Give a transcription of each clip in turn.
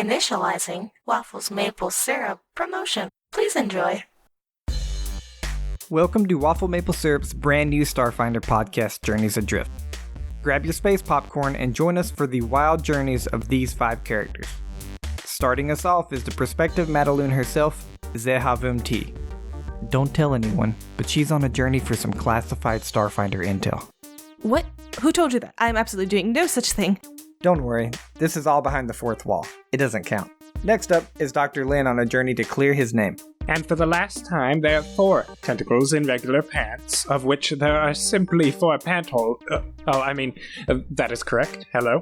Initializing WafflesMapleSyrup promotion. Please enjoy. Welcome to WafflesMapleSyrup's brand new Starfinder podcast, Journeys Adrift. Grab your space popcorn and join us for the wild journeys of these 5 characters. Starting us off is the prospective Madaloon herself, S02E01. Don't tell anyone, but she's on a journey for some classified Starfinder intel. What? Who told you that? I'm absolutely doing no such thing. Don't worry, this is all behind the fourth wall. It doesn't count. Next up is Dr. Lin on a journey to clear his name. And for the last time, there are 4 tentacles in regular pants, of which there are simply 4 pant holes. That is correct. Hello?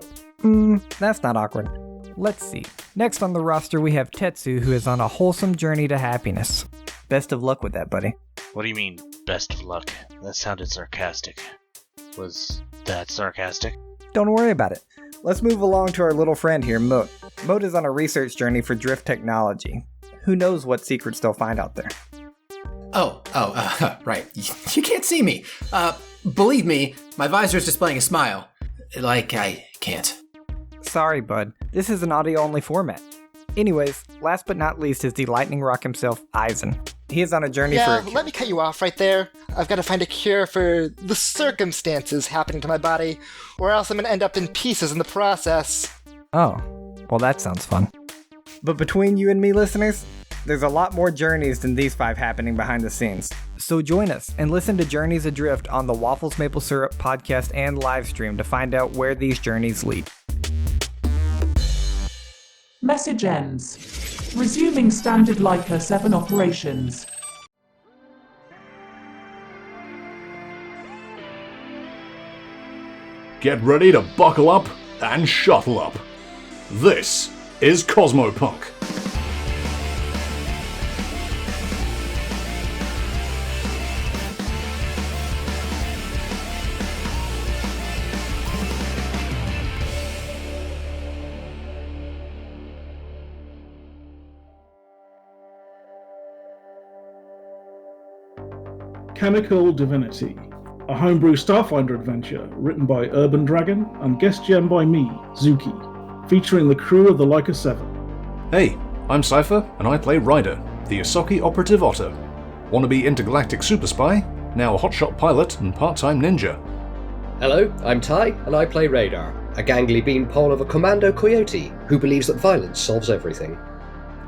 That's not awkward. Let's see. Next on the roster, we have Tetsu, who is on a wholesome journey to happiness. Best of luck with that, buddy. What do you mean, best of luck? That sounded sarcastic. Was that sarcastic? Don't worry about it. Let's move along to our little friend here, Moat. Moat is on a research journey for drift technology. Who knows what secrets they'll find out there? Right. You can't see me. Believe me, my visor's displaying a smile. Like I can't. Sorry, bud. This is an audio-only format. Anyways, last but not least is the lightning rock himself, Eisen. He is on a journey for... let me cut you off right there. I've got to find a cure for the circumstances happening to my body, or else I'm going to end up in pieces in the process. Oh, well that sounds fun. But between you and me, listeners, there's a lot more journeys than these 5 happening behind the scenes. So join us and listen to Journeys Adrift on the Waffles Maple Syrup podcast and live stream to find out where these journeys lead. Message ends. Resuming standard Leica 7 operations. Get ready to buckle up and shuffle up. This is Cosmopunk. Chemical Divinity, a homebrew Starfinder adventure written by Urban Dragon and guest gem by me, Zuki, featuring the crew of the Leica 7. Hey, I'm Cypher, and I play Ryder, the Isoki operative otter. Wannabe intergalactic super spy, now a hotshot pilot and part-time ninja. Hello, I'm Ty, and I play Radar, a gangly beanpole of a commando coyote who believes that violence solves everything.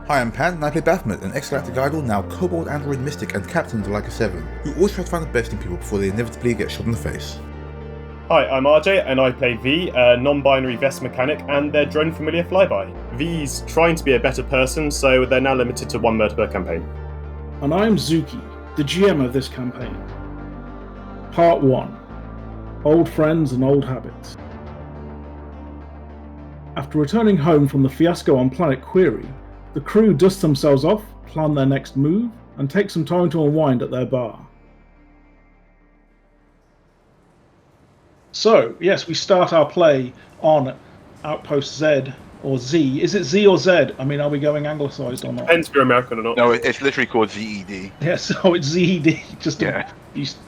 Hi, I'm Pan, and I play Baphomet, an ex-galactic idol, now kobold android mystic and captain of the Leica 7, who always tries to find the best in people before they inevitably get shot in the face. Hi, I'm RJ, and I play V, a non-binary vest mechanic, and their drone familiar flyby. V's trying to be a better person, so they're now limited to 1 murder per campaign. And I am Zuki, the GM of this campaign. Part 1. Old Friends and Old Habits. After returning home from the fiasco on Planet Query, the crew dust themselves off, plan their next move, and take some time to unwind at their bar. So, yes, we start our play on Outpost Z, or Z. Is it Z or Z? I mean, are we going anglicised or not? Depends if you're American or not. No, it's literally called ZED. Yeah, so it's ZED, just to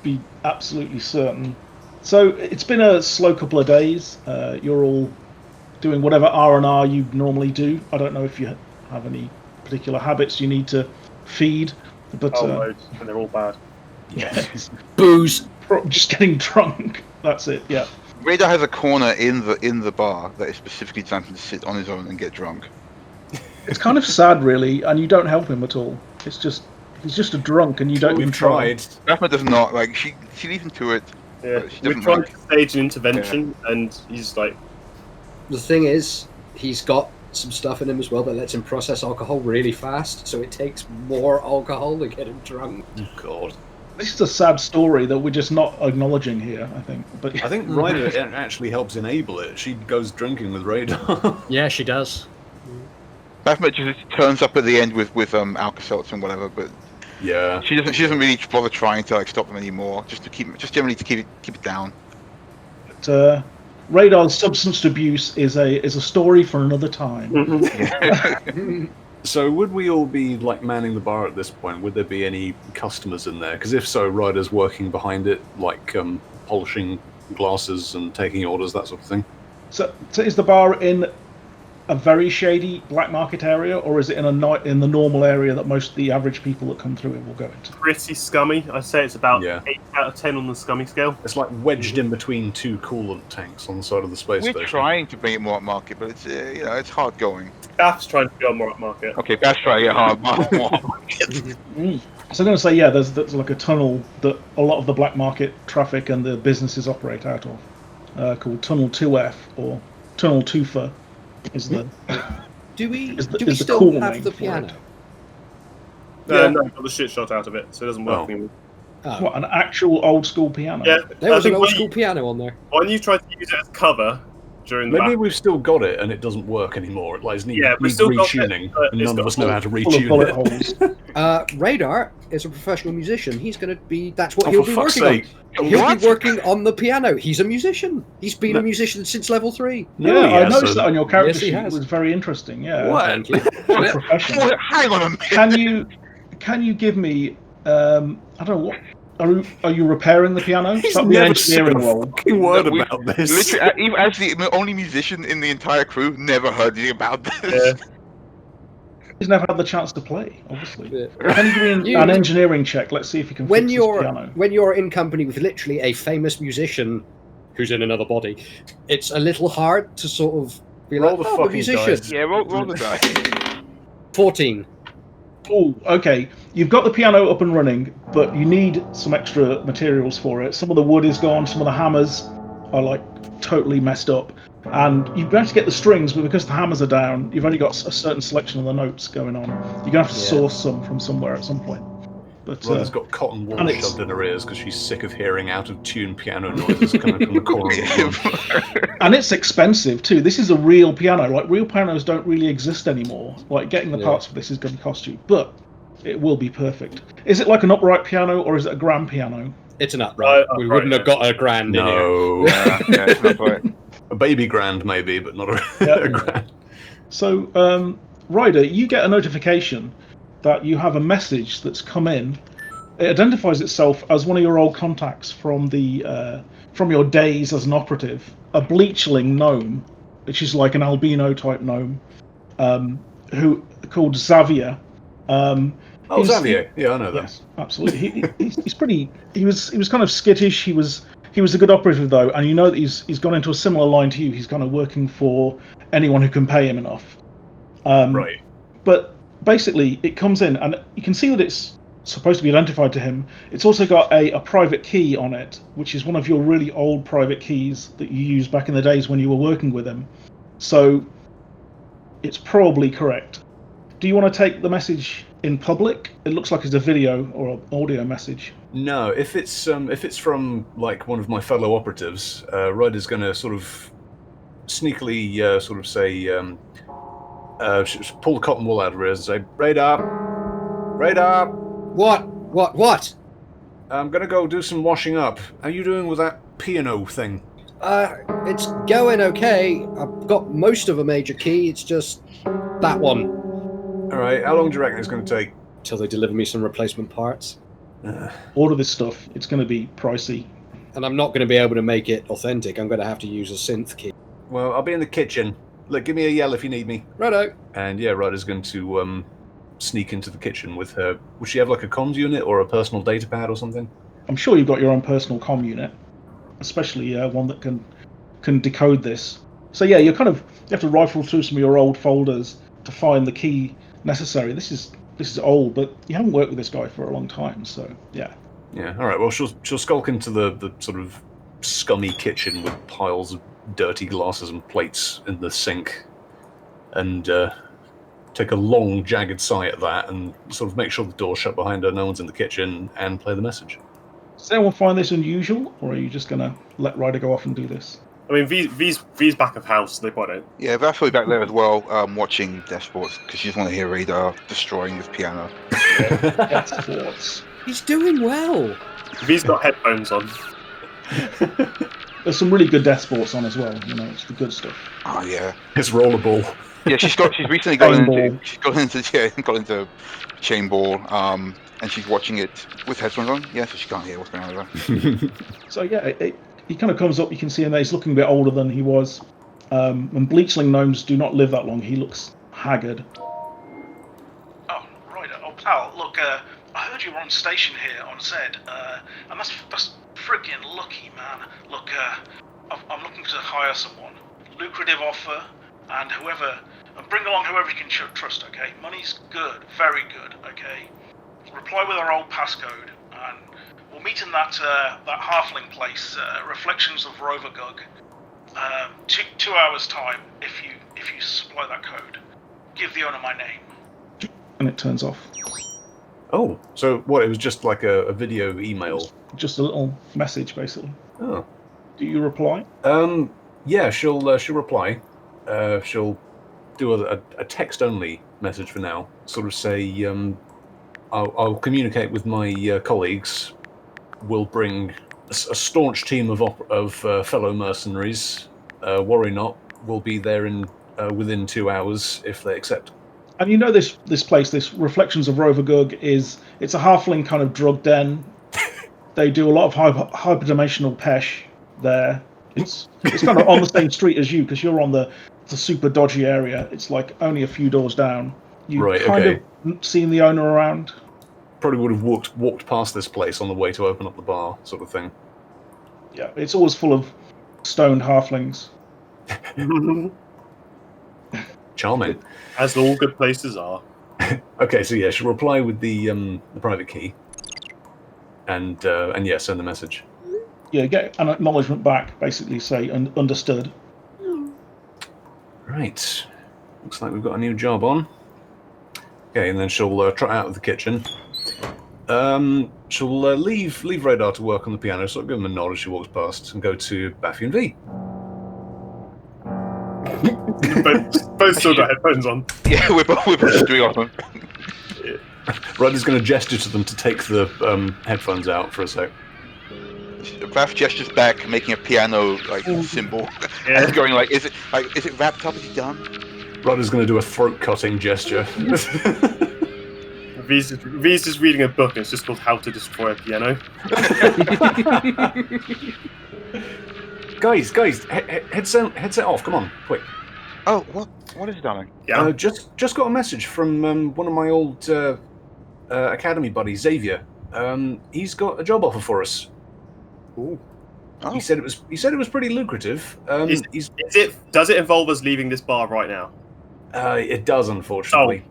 be absolutely certain. So, it's been a slow couple of days. You're all doing whatever R&R you normally do. I don't know if you have any particular habits you need to feed, but loads, and they're all bad. Yes. Booze. Just getting drunk. That's it. Yeah. Radar has a corner in the bar that is specifically designed to sit on his own and get drunk. It's kind of sad, really, and you don't help him at all. It's just he's just a drunk, and you don't even try. Baphomet does not she leaves him to it. Yeah, we're trying to stage an intervention, and he's like. The thing is, he's got some stuff in him as well that lets him process alcohol really fast, so it takes more alcohol to get him drunk. Oh, God. This is a sad story that we're just not acknowledging here, I think. But I think Ryder actually helps enable it. She goes drinking with Radar. Yeah, she does. Baphomet just turns up at the end with Alka-Seltz and whatever, but yeah, she doesn't really bother trying to stop them anymore. Just generally to keep it down. But, Radar's substance abuse is a story for another time. So would we all be manning the bar at this point? Would there be any customers in there? Because if so, Ryder's working behind it, polishing glasses and taking orders, that sort of thing. So is the bar in a very shady black market area, or is it in the normal area that most of the average people that come through it will go into? Pretty scummy. I'd say it's about 8 out of 10 on the scummy scale. It's like wedged in between two coolant tanks on the side of the space station. We're trying to bring it more upmarket, but it's it's hard going. Bath's trying to go more upmarket. Okay, Bath's trying to get hard more upmarket. So I'm going to say, yeah, there's like a tunnel that a lot of the black market traffic and the businesses operate out of, called Tunnel 2F or Tunnel 2FA. Is the do we still cool have the piano? No, got the shit shot out of it, so it doesn't work anymore. What, an actual old school piano? Yeah, there was an old school piano on there. When you tried to use it as cover during the maybe we've still got it and it doesn't work anymore. It needs still retuning, and none of us know how to retune it. Radar is a professional musician. He's going to be. That's what Oh, he'll for be fuck's working sake. on. He'll be working on the piano. He's a musician. He's been a musician since level 3. Yeah, I noticed that on your character Yes, he sheet. has. It was very interesting. Yeah. What? Thank you. Professional. Hang on a minute. Can you give me? I don't know what. Are you repairing the piano? He's That'd be an never said engineering a role. fucking word about this. Literally, even as the only musician in the entire crew, never heard anything about this. He's never had the chance to play, obviously. Can you give me an engineering check? Let's see if you can fix this piano. When you're in company with literally a famous musician who's in another body, it's a little hard to sort of be roll like, the oh, fucking musician. dice. Yeah, roll the dice. 14. Oh, okay. You've got the piano up and running, but you need some extra materials for it. Some of the wood is gone, some of the hammers are like totally messed up. And you've got to get the strings, but because the hammers are down, you've only got a certain selection of the notes going on. You're going to have to source some from somewhere at some point. But Rhonda's got cotton wool shoved in her ears because she's sick of hearing out-of-tune piano Oh, noises coming from the corner of the room. And it's expensive too. This is a real piano. Like, real pianos don't really exist anymore. Like, getting the parts for this is going to cost you, but it will be perfect. Is it like an upright piano or is it a grand piano? It's an upright. We wouldn't have got a grand in here. No. Yeah, it's not quite. A baby grand maybe, but not a grand. So, Ryder, you get a notification that you have a message that's come in. It identifies itself as one of your old contacts from your days as an operative, a bleachling gnome, which is like an albino type gnome, who called Xavier. Xavier, yeah, I know that. Yes, absolutely. He's pretty. He was kind of skittish. He was a good operative though, and you know that he's gone into a similar line to you. He's kind of working for anyone who can pay him enough. Right. But basically, it comes in, and you can see that it's supposed to be identified to him. It's also got a private key on it, which is one of your really old private keys that you used back in the days when you were working with him. So it's probably correct. Do you want to take the message in public? It looks like it's a video or an audio message. No, if it's from like one of my fellow operatives, Ryder's going to sort of sneakily sort of say, pull the cotton wool out of her ears and say, Radar. What? I'm going to go do some washing up. How you doing with that piano thing? It's going okay. I've got most of a major key. It's just that one. All right. How long do you reckon it's going to take? Till they deliver me some replacement parts. Order this stuff. It's going to be pricey. And I'm not going to be able to make it authentic. I'm going to have to use a synth key. Well, I'll be in the kitchen. Look, give me a yell if you need me. Righto. And yeah, Ryder's going to sneak into the kitchen with her. Would she have like a comms unit or a personal data pad or something? I'm sure you've got your own personal comm unit, especially one that can decode this. So yeah, you have to rifle through some of your old folders to find the key necessary. This is old, but you haven't worked with this guy for a long time, so yeah. Yeah. All right. Well, she'll skulk into the sort of scummy kitchen with piles of dirty glasses and plates in the sink, and take a long, jagged sigh at that, and sort of make sure the door's shut behind her, no one's in the kitchen, and play the message. Does anyone find this unusual, or are you just gonna let Ryder go off and do this? I mean, V's back of house, they quite don't. Yeah, that's probably back there as well, watching Death Sports, because she just want to hear Radar destroying this piano. Death Sports. He's doing well. V's got headphones on. There's some really good Death Sports on as well. You know, it's the good stuff. Oh yeah, it's rollerball. Yeah, she's recently got into chain ball, and she's watching it with headphones on. Yeah, so she can't hear what's going on with her. So yeah, he kind of comes up. You can see him there. He's looking a bit older than he was. And bleachling gnomes do not live that long. He looks haggard. Oh, right. Oh, pal, look, I heard you were on station here on Zed, and that's freaking lucky, man. Look, I'm looking to hire someone. Lucrative offer, and bring along whoever you can trust, okay? Money's good, very good, okay? Reply with our old passcode, and we'll meet in that halfling place, Reflections of Rovergug. 2 hours time, if you supply that code. Give the owner my name. And it turns off. Oh, so what? It was just like a video email. Just a little message, basically. Oh. Do you reply? Yeah, she'll reply. She'll do a text-only message for now. Sort of say, I'll communicate with my colleagues. We'll bring a staunch team of fellow mercenaries. Worry not. We'll be there within 2 hours if they accept. And you know this place, this Reflections of Rovergug, it's a halfling kind of drug den. They do a lot of hyperdimensional pesh there. It's kind of on the same street as you, because you're on the super dodgy area. It's like only a few doors down. You kind of seen the owner around? Probably would have walked past this place on the way to open up the bar, sort of thing. Yeah, it's always full of stoned halflings. Charming. As all good places are. Okay, so yeah, she'll reply with the private key, and yeah, send the message. Yeah, get an acknowledgement back, basically say understood. Right. Looks like we've got a new job on. Okay, and then she'll trot out of the kitchen. She'll leave Radar to work on the piano, so I'll give him a nod as she walks past, and go to Baffy and V. both still got headphones on. Yeah, we're both doing off them. Ryder's going to gesture to them to take the headphones out for a sec. Raph gestures back, making a piano symbol, and going like, "Is it wrapped up? Is he done?" Ryder's going to do a throat-cutting gesture. V's just reading a book, and it's just called "How to Destroy a Piano." Guys, headset off! Come on, quick. Oh, what is it, darling? Yeah. Just got a message from one of my old academy buddies, Xavier. He's got a job offer for us. Ooh. Oh. He said it was pretty lucrative. Does it involve us leaving this bar right now? It does, unfortunately.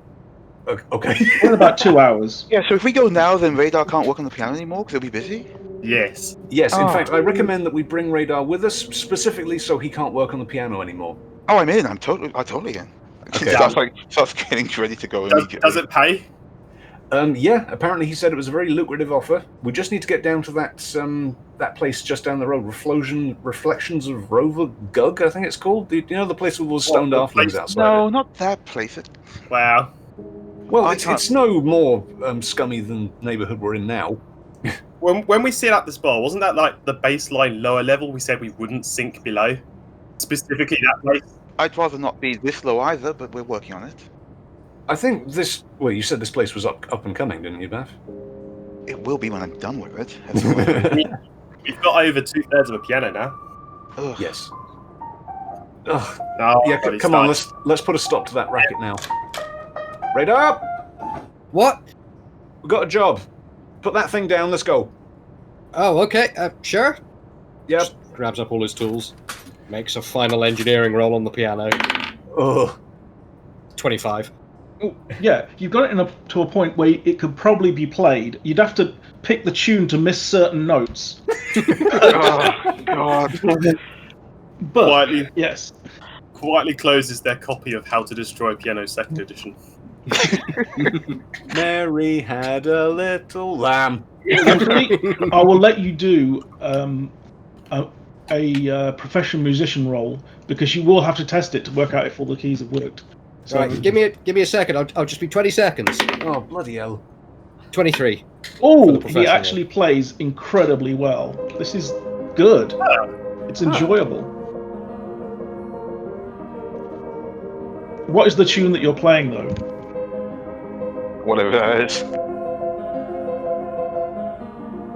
Oh. Okay. In about 2 hours. Yeah, so if we go now, then Radar can't work on the piano anymore because he'll be busy? Yes. Yes, in fact, I recommend that we bring Radar with us, specifically so he can't work on the piano anymore. Oh, I'm in. I'm totally in. Okay. Starts getting ready to go immediately. Does it pay? Yeah, apparently he said it was a very lucrative offer. We just need to get down to that place just down the road, Reflections of Rovergug, I think it's called. Do you know the place with all the stoned halflings outside? No, not that place. Wow. Well, it's no more scummy than neighbourhood we're in now. When we set up this bar, wasn't that like the baseline lower level? We said we wouldn't sink below. Specifically that place. I'd rather not be this low either, but we're working on it. I think this... Well, you said this place was up and coming, didn't you, Baff? It will be when I'm done with it. We've got over 2/3 of a piano now. Ugh. Yes. Ugh. Oh, yeah, come on, let's put a stop to that racket now. Radar! What? We've got a job. Put that thing down, let's go. Oh, okay, sure. Yep. Just grabs up all his tools, makes a final engineering roll on the piano. Ugh. 25. Yeah, you've got it to a point where it could probably be played. You'd have to pick the tune to miss certain notes. Oh, God. But, quietly, yes. Quietly closes their copy of How to Destroy a Piano 2nd edition. Mary had a little lamb. I will let you do a professional musician role, because you will have to test it to work out if all the keys have worked. So, right, give me a second. I'll just be 20 seconds. Oh, bloody hell. 23. Oh, he actually plays incredibly well. This is good. It's enjoyable. What is the tune that you're playing, though? Whatever that is.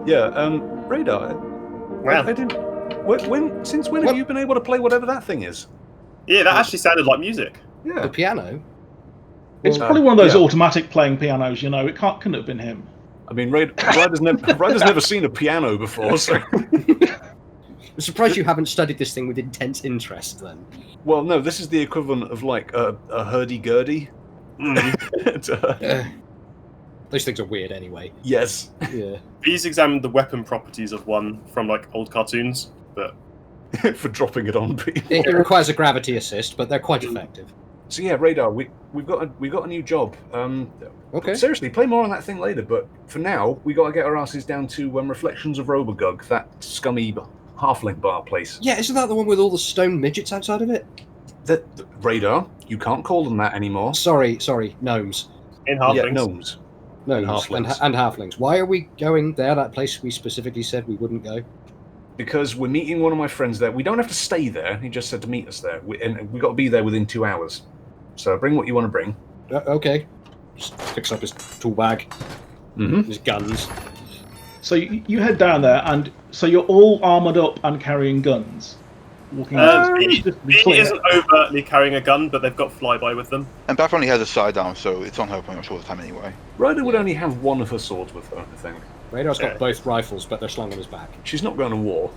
Yeah, Radar. Well, I didn't. Since when have you been able to play whatever that thing is? Yeah, that actually sounded like music. Yeah. The piano? It's probably one of those automatic playing pianos, you know. It couldn't have been him. I mean, Ryder's never seen a piano before, so... I'm surprised you haven't studied this thing with intense interest, then. Well, no, this is the equivalent of, like, a hurdy-gurdy. Those things are weird anyway. Yes. Yeah. He's examined the weapon properties of one from, like, old cartoons, but... for dropping it on people. It requires a gravity assist, but they're quite effective. So yeah, Radar, we've got a new job. Okay. Seriously, play more on that thing later, but for now, we got to get our asses down to Reflections of Robogug, that scummy halfling bar place. Yeah, isn't that the one with all the stone midgets outside of it? The Radar, you can't call them that anymore. Sorry, gnomes. In halflings. Yeah, gnomes. Gnomes and halflings. Why are we going there, that place we specifically said we wouldn't go? Because we're meeting one of my friends there. We don't have to stay there. He just said to meet us there. And we've got to be there within 2 hours. So bring what you want to bring. Okay. Just picks up his tool bag. His guns. So you head down there, and so you're all armoured up and carrying guns. Walking he isn't overtly carrying a gun, but they've got flyby with them. And Beth only has a sidearm, so it's on her pretty much all the time anyway. Ryder would only have one of her swords with her, I think. Radar's got both rifles, but they're slung on his back. She's not going to war.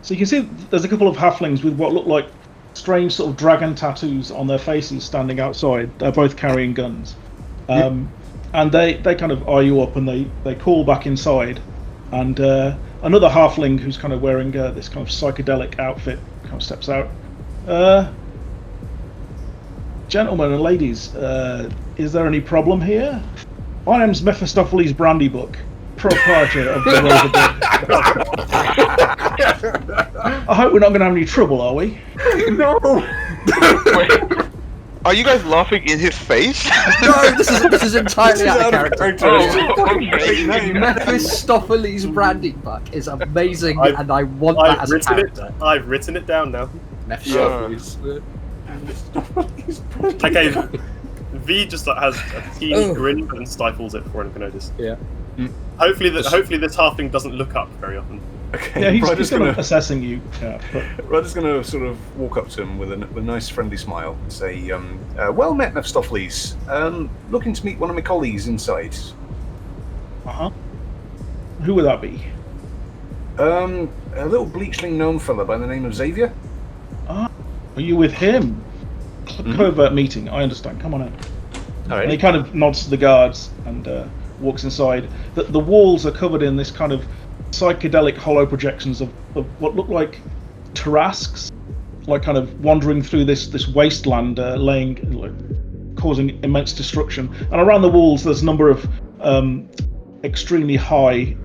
So you can see there's a couple of halflings with what look like strange sort of dragon tattoos on their faces standing outside. They're both carrying guns. And they kind of eye you up, and they call back inside. And another halfling who's kind of wearing this kind of psychedelic outfit kind of steps out. Gentlemen and ladies, is there any problem here? My name's Mephistopheles Brandybuck, proprietor of the Robogug. I hope we're not going to have any trouble, are we? No! Wait, are you guys laughing in his face? No, this is entirely out of character. Okay. Mephistopheles Brandybuck is amazing, and I want that as a character. I've written it down now. Mephistopheles. Okay, V just has a teeny grin and stifles it before anyone notices. Yeah. Hopefully this halfling doesn't look up very often. Okay. Yeah, he's kind of assessing you. Yeah, Ryder's going to sort of walk up to him with a nice friendly smile and say, well met, Mephistopheles. Looking to meet one of my colleagues inside. Uh-huh. Who would that be? A little bleachling gnome fella by the name of Xavier. Ah, are you with him? Covert meeting, I understand. Come on in. All right. And he kind of nods to the guards and walks inside. The walls are covered in this kind of psychedelic hollow projections of what look like Tarrasques, like kind of wandering through this wasteland, causing immense destruction. And around the walls, there's a number of extremely high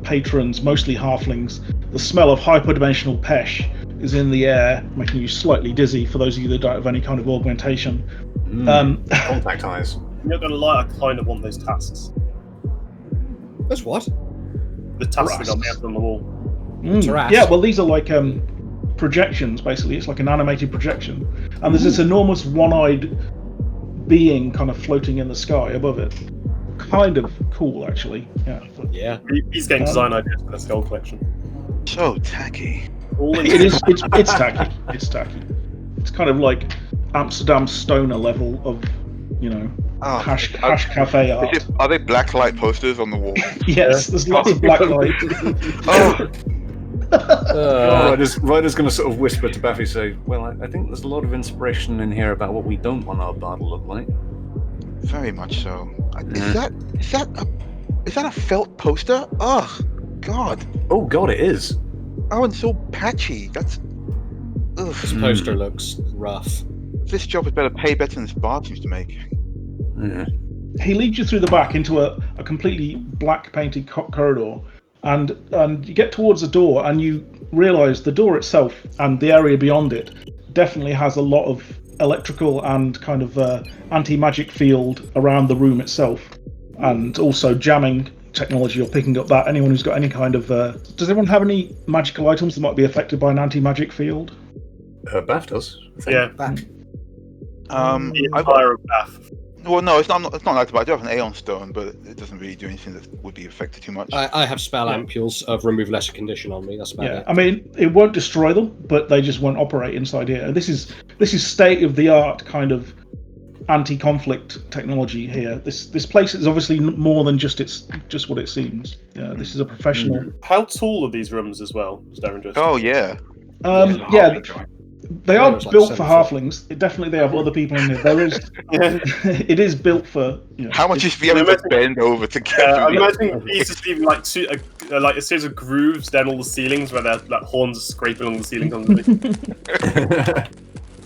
patrons, mostly halflings. The smell of hyperdimensional pesh is in the air, making you slightly dizzy for those of you that don't have any kind of augmentation. Contact eyes. I'm not gonna lie, I kind of want those tasks. Those what? The tasks that got me up on the wall. Yeah, well, these are like projections, basically. It's like an animated projection. And there's this enormous one-eyed being kind of floating in the sky above it. Kind of cool, actually. Yeah. He's getting design ideas for the skull collection. So tacky. It's tacky. It's tacky. It's kind of like Amsterdam stoner level of, hash cafe art. Are they blacklight posters on the wall? Yes, there's lots of blacklight. Ryder's going to sort of whisper to Baffy, say, well, I think there's a lot of inspiration in here about what we don't want our bar to look like. Very much so. Is that a felt poster? Oh, God. Oh, God, it is. Oh, and so patchy. That's... Ugh. This poster looks rough. This job had better pay better than this bar seems to make. Yeah. He leads you through the back into a completely black painted corridor, and you get towards the door, and you realise the door itself and the area beyond it definitely has a lot of electrical and kind of anti-magic field around the room itself, and also jamming technology. You're picking up that. Anyone who's got any kind of does anyone have any magical items that might be affected by an anti-magic field? Baff does. Yeah. Back. I've got Well, no, it's not. It's not active. I do have an Aeon Stone, but it doesn't really do anything that would be affected too much. I have spell ampules of remove lesser condition on me. That's about it. I mean, it won't destroy them, but they just won't operate inside here. This is state of the art kind of anti-conflict technology here. This place is obviously more than just what it seems. Yeah, this is a professional. How tall are these rooms as well? Oh yeah. They are built for halflings. Definitely, they have other people in here. There is, it is built for. How much is the able to bend over to get? I'm imagining these just leaving like a series of grooves down all the ceilings where their horns are scraping along the ceiling underneath.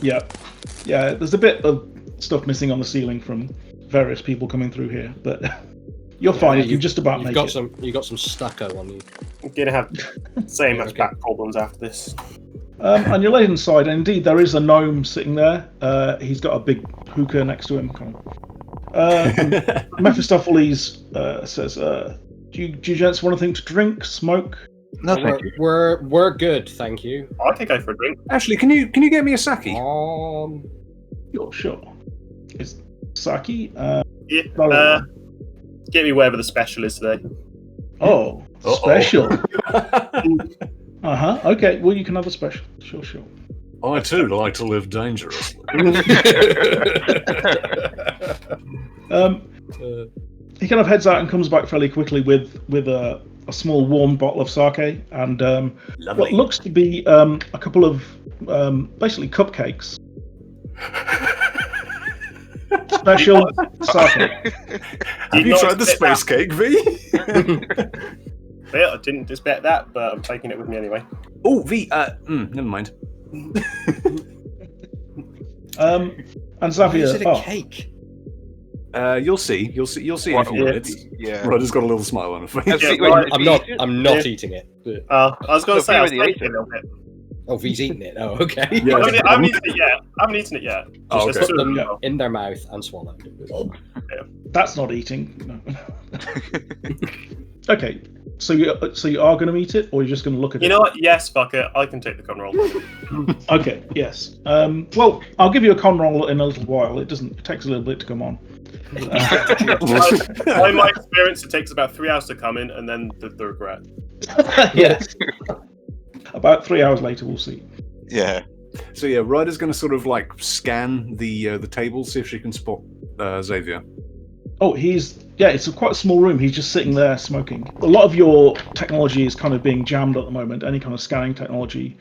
Yeah. There's a bit of stuff missing on the ceiling from various people coming through here, but you're fine. You just about make it. You got some stucco on you. I'm gonna have same much back problems after this. On your left-hand side, and indeed there is a gnome sitting there. He's got a big hookah next to him. And Mephistopheles says, "Do you gents want anything to drink, smoke?" No, thank you. We're good, thank you. I can go for a drink. Actually, can you get me a sake? Sure. Is sake? Yeah. Get me wherever the special is today. Oh, special. Okay, well, you can have a special. Sure. I too like to live dangerously. He kind of heads out and comes back fairly quickly with a small warm bottle of sake and what looks to be a couple of basically cupcakes. Special sake. Have you tried the space cake, V? Yeah, I didn't expect that, but I'm taking it with me anyway. Oh, V. Never mind. And Xavier. Is it a cake? You'll see in a few minutes. Yeah. Ryder's got a little smile on her face. I'm not eating it. I was going to say, I was taking it a little bit. Oh, V's eaten it. Oh, okay. Yeah, I haven't eaten it yet. Just put them in their mouth and swallow. That's not eating. No. Okay. So you are going to eat it, or you're just going to look at it? You know what? Yes, fuck it. I can take the con roll. Okay. Yes. Well, I'll give you a con roll in a little while. It takes a little bit to come on. By my experience, it takes about 3 hours to come in, and then the regret. Yes. About 3 hours later, we'll see. Yeah. So yeah, Ryder's going to sort of like scan the table, see if she can spot Xavier. Oh, it's quite a small room. He's just sitting there smoking. A lot of your technology is kind of being jammed at the moment. Any kind of scanning technology.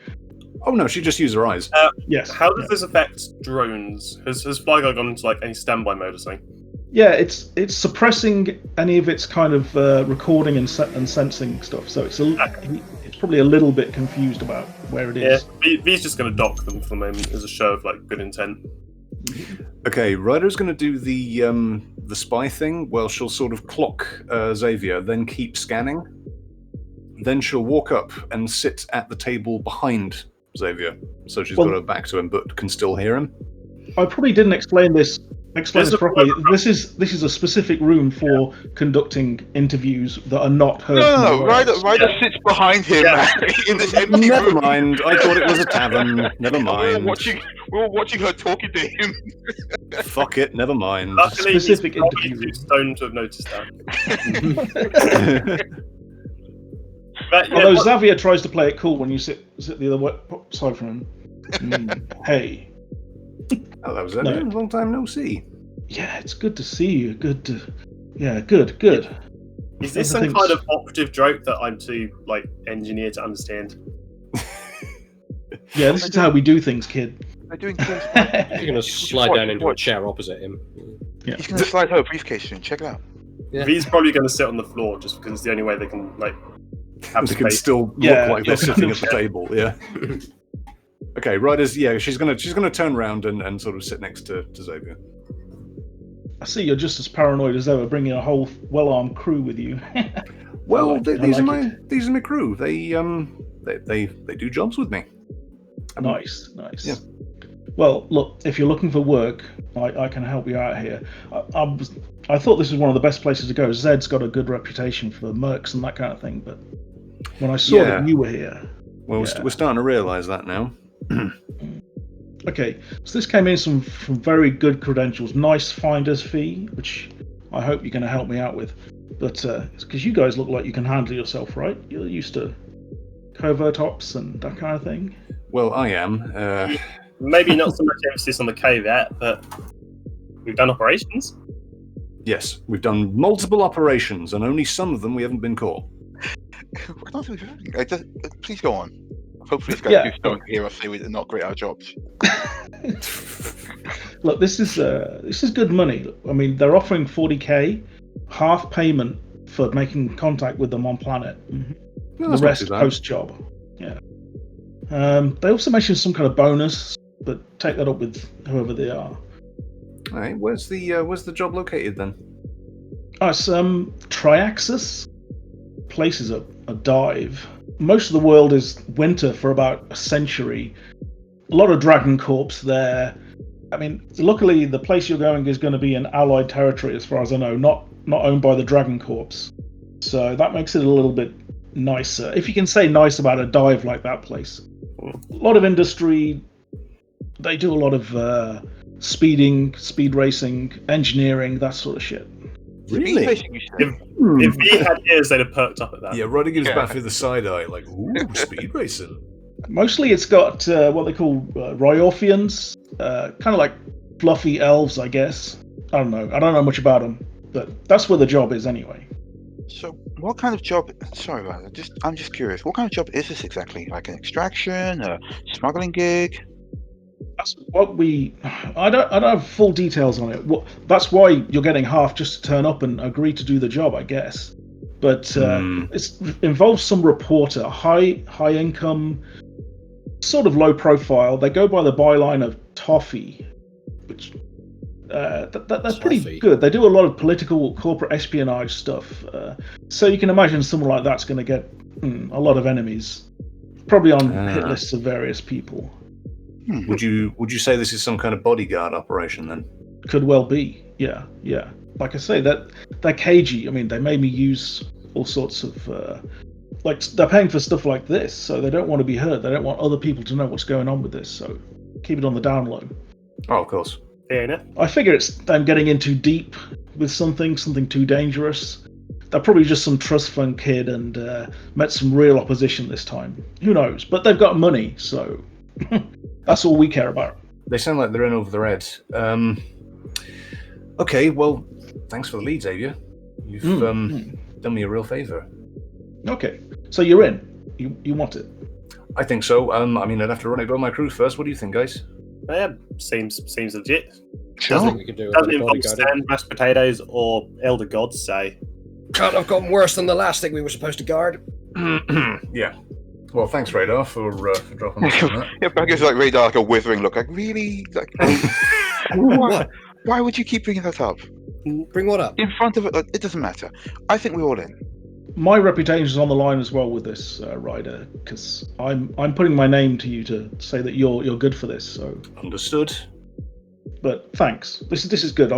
Oh no, she just used her eyes. Yes. How does this affect drones? Has Flyguy gone into like any standby mode or something? Yeah, it's suppressing any of its kind of recording and sensing stuff. So it's probably a little bit confused about where it is. Yeah, V's just going to dock them for the moment as a show of like good intent. Okay, Ryder's going to do the spy thing. Well, she'll sort of clock Xavier, then keep scanning. Then she'll walk up and sit at the table behind Xavier, so she's got her back to him, but can still hear him. I probably didn't explain this properly. This is a specific room for conducting interviews that are not heard. No, Ryder sits behind him in this empty Never room. mind. I thought it was a tavern. Never mind. We were watching her talking to him. Fuck it. Never mind. Luckily, Specific he's probably interview. too stoned to have noticed that. Although Xavier tries to play it cool when you sit the other side from him. Hey. Oh, that was it. No. Long time no see. Yeah, it's good to see you. Good. Is this some kind of operative joke that I'm too engineer to understand? Yeah, this is how we do things, kid. They're doing things. You're gonna slide down into a chair opposite him. Yeah. He's gonna slide her briefcase in. Check it out. Yeah. V's probably going to sit on the floor just because it's the only way they can have They space. can still look like they're sitting at the table. Yeah. Okay, Ryder's. Yeah, she's gonna turn around and sort of sit next to Xavier. I see you're just as paranoid as ever, bringing a whole well-armed crew with you. Well, these are my crew. They do jobs with me. Nice. Yeah. Well, look, if you're looking for work, I can help you out here. I thought this was one of the best places to go. Zed's got a good reputation for mercs and that kind of thing, but when I saw that you were here... Well, we're starting to realise that now. Okay, so this came in from very good credentials. Nice finder's fee, which I hope you're going to help me out with. But because you guys look like you can handle yourself, right? You're used to covert ops and that kind of thing. Well, I am. Maybe not so much emphasis on the covert, but we've done operations. Yes, we've done multiple operations, and only some of them we haven't been caught. Please go on. Hopefully, these guys don't hear us say we're not great at our jobs. Look, this is good money. I mean, they're offering 40k, half payment for making contact with them on planet. No, The that's rest not too bad. post job. Yeah. They also mentioned some kind of bonus, but take that up with whoever they are. All right, where's the job located then? Oh, it's Triaxis. Place is a dive. Most of the world is winter for about a century. A lot of Dragon Corps there. I mean, luckily the place you're going is going to be in Allied territory, as far as I know, not owned by the Dragon Corps. So that makes it a little bit nicer, if you can say nice about a dive like that place. A lot of industry. They do a lot of speed racing, engineering, that sort of shit. Really? If he had ears, they'd have perked up at that. Yeah, Roddy gives back through the side eye, like, ooh, speed racing. Mostly it's got what they call Ryorfians, kind of like fluffy elves, I guess. I don't know much about them, but that's where the job is anyway. So, what kind of job? Sorry about that. I'm just curious. What kind of job is this exactly? Like an extraction, a smuggling gig? That's what I don't have full details on it. That's why you're getting half, just to turn up and agree to do the job, I guess. But it involves some reporter, high income, sort of low profile. They go by the byline of Toffee, which that's pretty good. They do a lot of political corporate espionage stuff. So you can imagine someone like that's going to get a lot of enemies, probably on hit lists of various people. Would you say this is some kind of bodyguard operation then? Could well be. Yeah. Like I say, that they're cagey. I mean, they made me use all sorts of like they're paying for stuff like this, so they don't want to be heard. They don't want other people to know what's going on with this. So keep it on the down low. Oh, of course. Fair enough. I figure it's them getting in too deep with something too dangerous. They're probably just some trust fund kid and met some real opposition this time. Who knows? But they've got money, so that's all we care about. They sound like they're in over their heads. Okay, well, thanks for the lead, Xavier. You've done me a real favour. Okay, so you're in. You want it? I think so. I mean, I'd have to run it by my crew first. What do you think, guys? Yeah, seems legit. I think we could do it. Doesn't involve stand, mashed potatoes, or elder gods, say. Can't have gotten worse than the last thing we were supposed to guard. Yeah. Well, thanks, Radar, for dropping us on that. Yeah, but I guess like Radar, like a withering look, like really, like why would you keep bringing that up? Bring what up? In front of it, it doesn't matter. I think we're all in. My reputation is on the line as well with this, Ryder, because I'm putting my name to you to say that you're good for this. So understood. But thanks. This is good.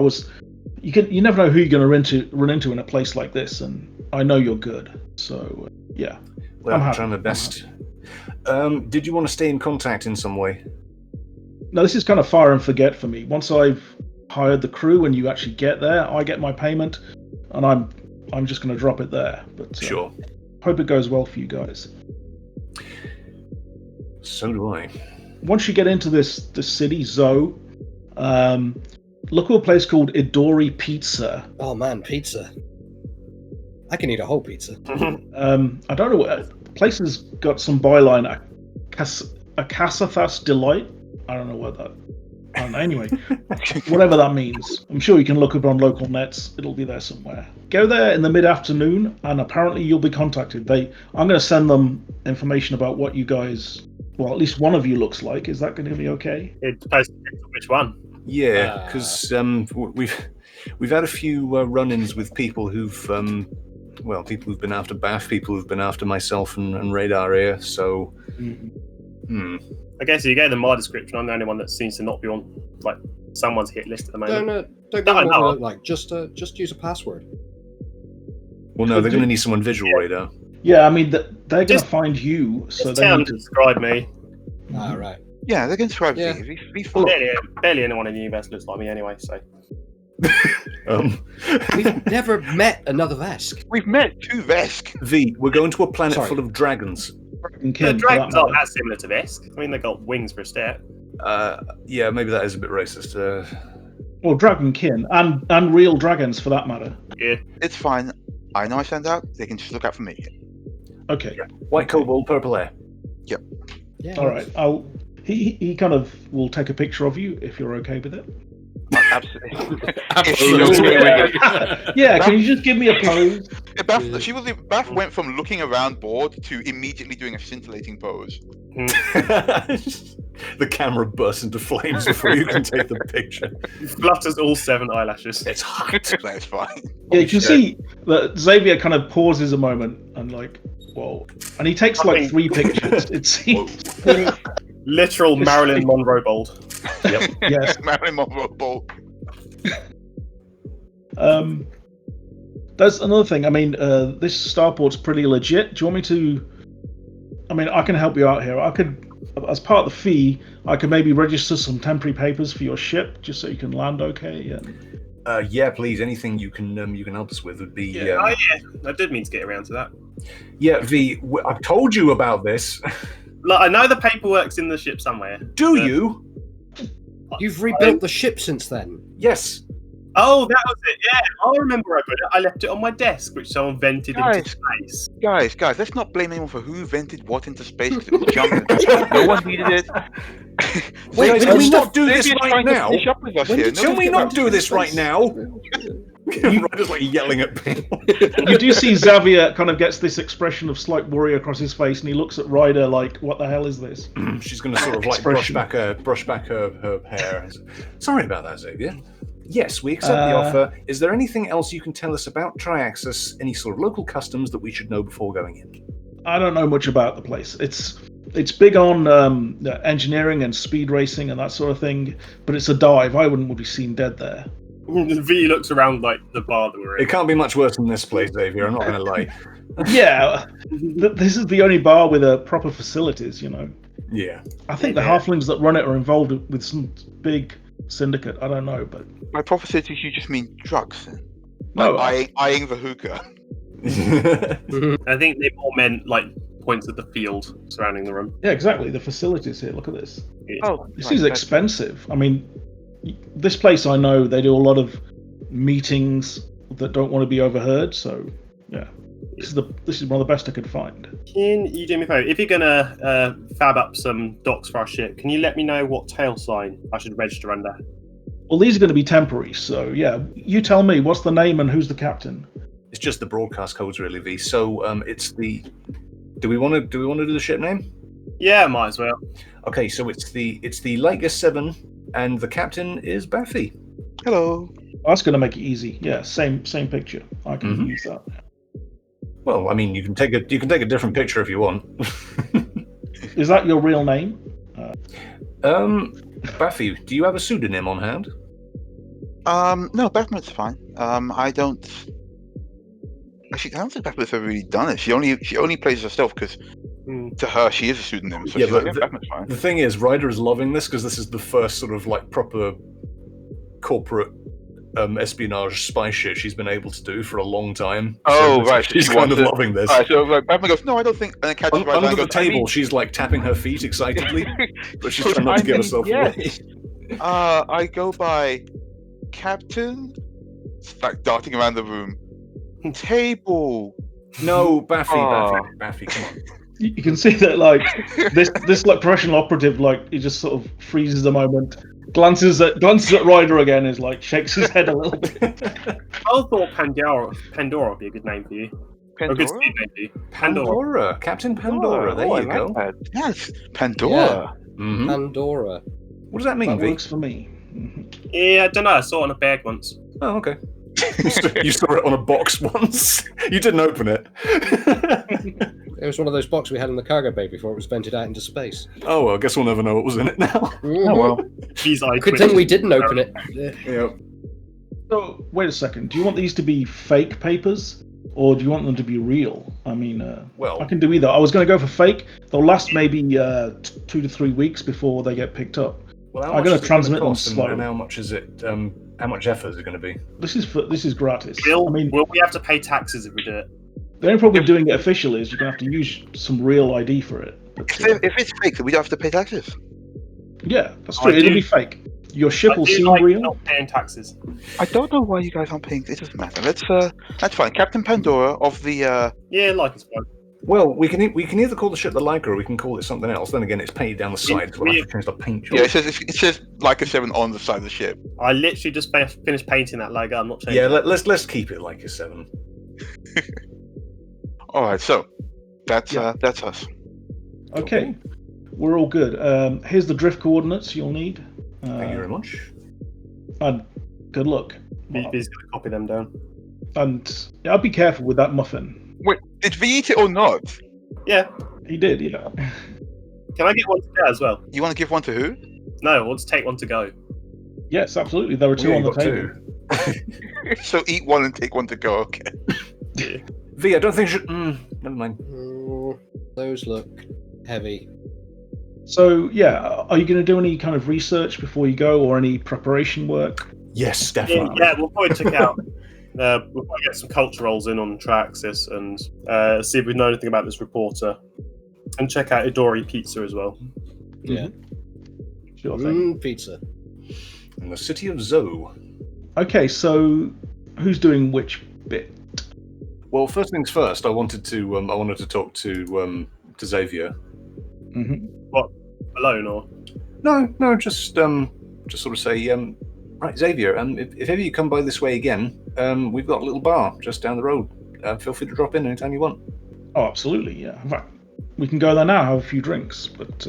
You never know who you're going to run into in a place like this, and I know you're good. So yeah. Well, I'm trying my best. Did you want to stay in contact in some way? No, this is kind of fire and forget for me. Once I've hired the crew and you actually get there, I get my payment, and I'm just going to drop it there. But sure. Hope it goes well for you guys. So do I. Once you get into this city, Zoe, look at a place called Idori Pizza. Oh man, pizza. I can eat a whole pizza. I don't know what place has got some byline. A Casathas Delight. I don't know what that. Anyway, whatever that means. I'm sure you can look up on local nets. It'll be there somewhere. Go there in the mid-afternoon, and apparently you'll be contacted. I'm going to send them information about what you guys. Well, at least one of you looks like. Is that going to be okay? It depends on which one. Yeah, because we've had a few run-ins with people who've been after Bath, people who've been after myself and Radar here. So, I guess if you gave them my description, I'm the only one that seems to not be on like someone's hit list at the moment. Don't go what they look like. Just use a password. Well, no, they're going to need someone visual, Radar. Yeah, I mean they're going to find you. So they need to describe me. All right. Yeah, they can describe Yeah. V. V's fine. Barely anyone in the universe looks like me anyway, so. We've never met another Vesk. We've met 2 Vesk. V, we're going to a planet Sorry. full of dragons. The dragons aren't that similar to Vesk. I mean, they got wings for a start. Yeah, maybe that is a bit racist. Well, dragonkin and real dragons for that matter. Yeah. It's fine. I know I stand out. They can just look out for me. Okay. White kobold, purple hair. Yep. Yeah. All right. He kind of will take a picture of you if you're okay with it. Absolutely. Yeah. Can you just give me a pose? Beth went from looking around bored to immediately doing a scintillating pose. The camera bursts into flames before you can take the picture. Flutters all 7 eyelashes. It's hot. That's fine. Yeah, you can see that Xavier kind of pauses a moment and like, whoa, and he takes like 3 pictures. It seems literal Marilyn Monroe bold. Yep. Yes. Marilyn Monroe bold. That's another thing. I mean, this starport's pretty legit. Do you want me to? I mean, I can help you out here. I could, as part of the fee, I could maybe register some temporary papers for your ship, just so you can land okay. And... yeah, please. Anything you can help us with would be. Yeah. I did mean to get around to that. Yeah, V. I've told you about this. Look, I know the paperwork's in the ship somewhere. Do you? You've rebuilt the ship since then. Yes. Oh, that was it. Yeah, I remember I put it. I left it on my desk, which someone vented into space. Guys, let's not blame anyone for who vented what into space. It was junk. No one needed it. Wait, can we not do this right now? Can we not do this right now? Ryder's like yelling at people. You do see Xavier kind of gets this expression of slight worry across his face, and he looks at Ryder like, "What the hell is this?" She's going to sort of like brush back her hair. Sorry about that, Xavier. Yes, we accept the offer. Is there anything else you can tell us about Triaxis? Any sort of local customs that we should know before going in? I don't know much about the place. It's big on engineering and speed racing and that sort of thing, but it's a dive. I wouldn't be seen dead there. V looks around like the bar that we're in. It can't be much worse than this place, Xavier. I'm not going to lie. Yeah, this is the only bar with proper facilities, you know. Yeah. I think the halflings that run it are involved with some big syndicate. I don't know, but by proper facilities, you just mean drugs. No, eyeing the hookah. I think they more meant like points of the field surrounding the room. Yeah, exactly. The facilities here. Look at this. Oh, this is expensive. I mean, this place I know they do a lot of meetings that don't want to be overheard. So yeah, this is one of the best I could find. Can you do me a favor? If you're gonna fab up some docks for our ship, can you let me know what tail sign I should register under? Well, these are going to be temporary, so yeah. You tell me what's the name and who's the captain. It's just the broadcast codes, really, V. So it's the. Do we want to do the ship name? Yeah, might as well. Okay, so it's the Ligus 7, and the captain is Baffy. Hello. That's going to make it easy. Yeah, same picture. I can use that. Well, I mean, you can take a different picture if you want. Is that your real name? Baffy, do you have a pseudonym on hand? No, Bethman's fine. I don't think Bethman's ever really done it. She only plays herself because to her she is a pseudonym. So she's like, Bethman's fine. The thing is, Ryder is loving this because this is the first sort of like proper corporate espionage spy shit she's been able to do for a long time. Oh, so right. She's kind of loving this. Right, so Bethman goes, no, I don't think. And then under the table, she's like tapping her feet excitedly, but she's trying not to give herself away. I go by Captain. It's like darting around the room. Table. No, Baffy, come on. You can see that like this like professional operative, like he just sort of freezes a moment, glances at Ryder again, is like shakes his head a little bit. I thought Pandora would be a good name for you. Pandora? A good speed name for you. Pandora. Captain Pandora. There you go. That. Yes, Pandora. Yeah. Mm-hmm. Pandora. What does that mean, That works for me. Yeah, I don't know. I saw it on a bag once. Oh, okay. You saw it on a box once. You didn't open it. It was one of those boxes we had in the cargo bay before it was vented out into space. Oh, well, I guess we'll never know what was in it now. Mm-hmm. Oh, well. Good thing we didn't open it. Yeah. So, wait a second. Do you want these to be fake papers? or do you want them to be real? I mean, well, I can do either. I was going to go for fake. They'll last maybe 2 to 3 weeks before they get picked up. Well, how I'm much going is to it gonna transmit them cost, slow. and how much is it? How much effort is it going to be? This is gratis. Will, I mean, will we have to pay taxes if we do it? the only problem with doing it officially is you're going to have to use some real ID for it. But, If it's fake, then we don't have to pay taxes. yeah, that's true. It'll be fake. Your ship will seem real. Not paying taxes. I don't know why you guys aren't paying. It doesn't matter. That's fine. Captain Pandora of the. Yeah, like it's fine. Well, we can either call the ship the Leica or we can call it something else. Then again, it's painted down the side, so we'll have to change the paint job. Yeah, it says Leica 7 on the side of the ship. I literally just finished painting that Leica. I'm not changing. Yeah, let's keep it Leica 7. All right, so that's us. Okay, we're all good. Here's the drift coordinates you'll need. Thank you very much. And good luck. He's going to copy them down. And yeah, I'll be careful with that muffin. Wait, did V eat it or not? Yeah. He did, yeah. Can I get one to go as well? You want to give one to who? No, I want to take one to go. Yes, absolutely. There were two on the table. So eat one and take one to go, okay. V, I don't think you should... never mind. Those look heavy. So, yeah, are you going to do any kind of research before you go, or any preparation work? Yes, definitely. Yeah, we'll probably check out... we'll probably get some culture rolls in on Traxxas and see if we know anything about this reporter. And check out Idori Pizza as well. Yeah. Sure thing. Pizza. In the city of Zoe. Okay, so who's doing which bit? Well, first things first, I wanted to talk to Xavier. Mm-hmm. What? Alone or? No, just sort of say, right, Xavier, if ever you come by this way again, we've got a little bar just down the road. Feel free to drop in anytime you want. Oh, absolutely, yeah. In fact, we can go there now, have a few drinks, but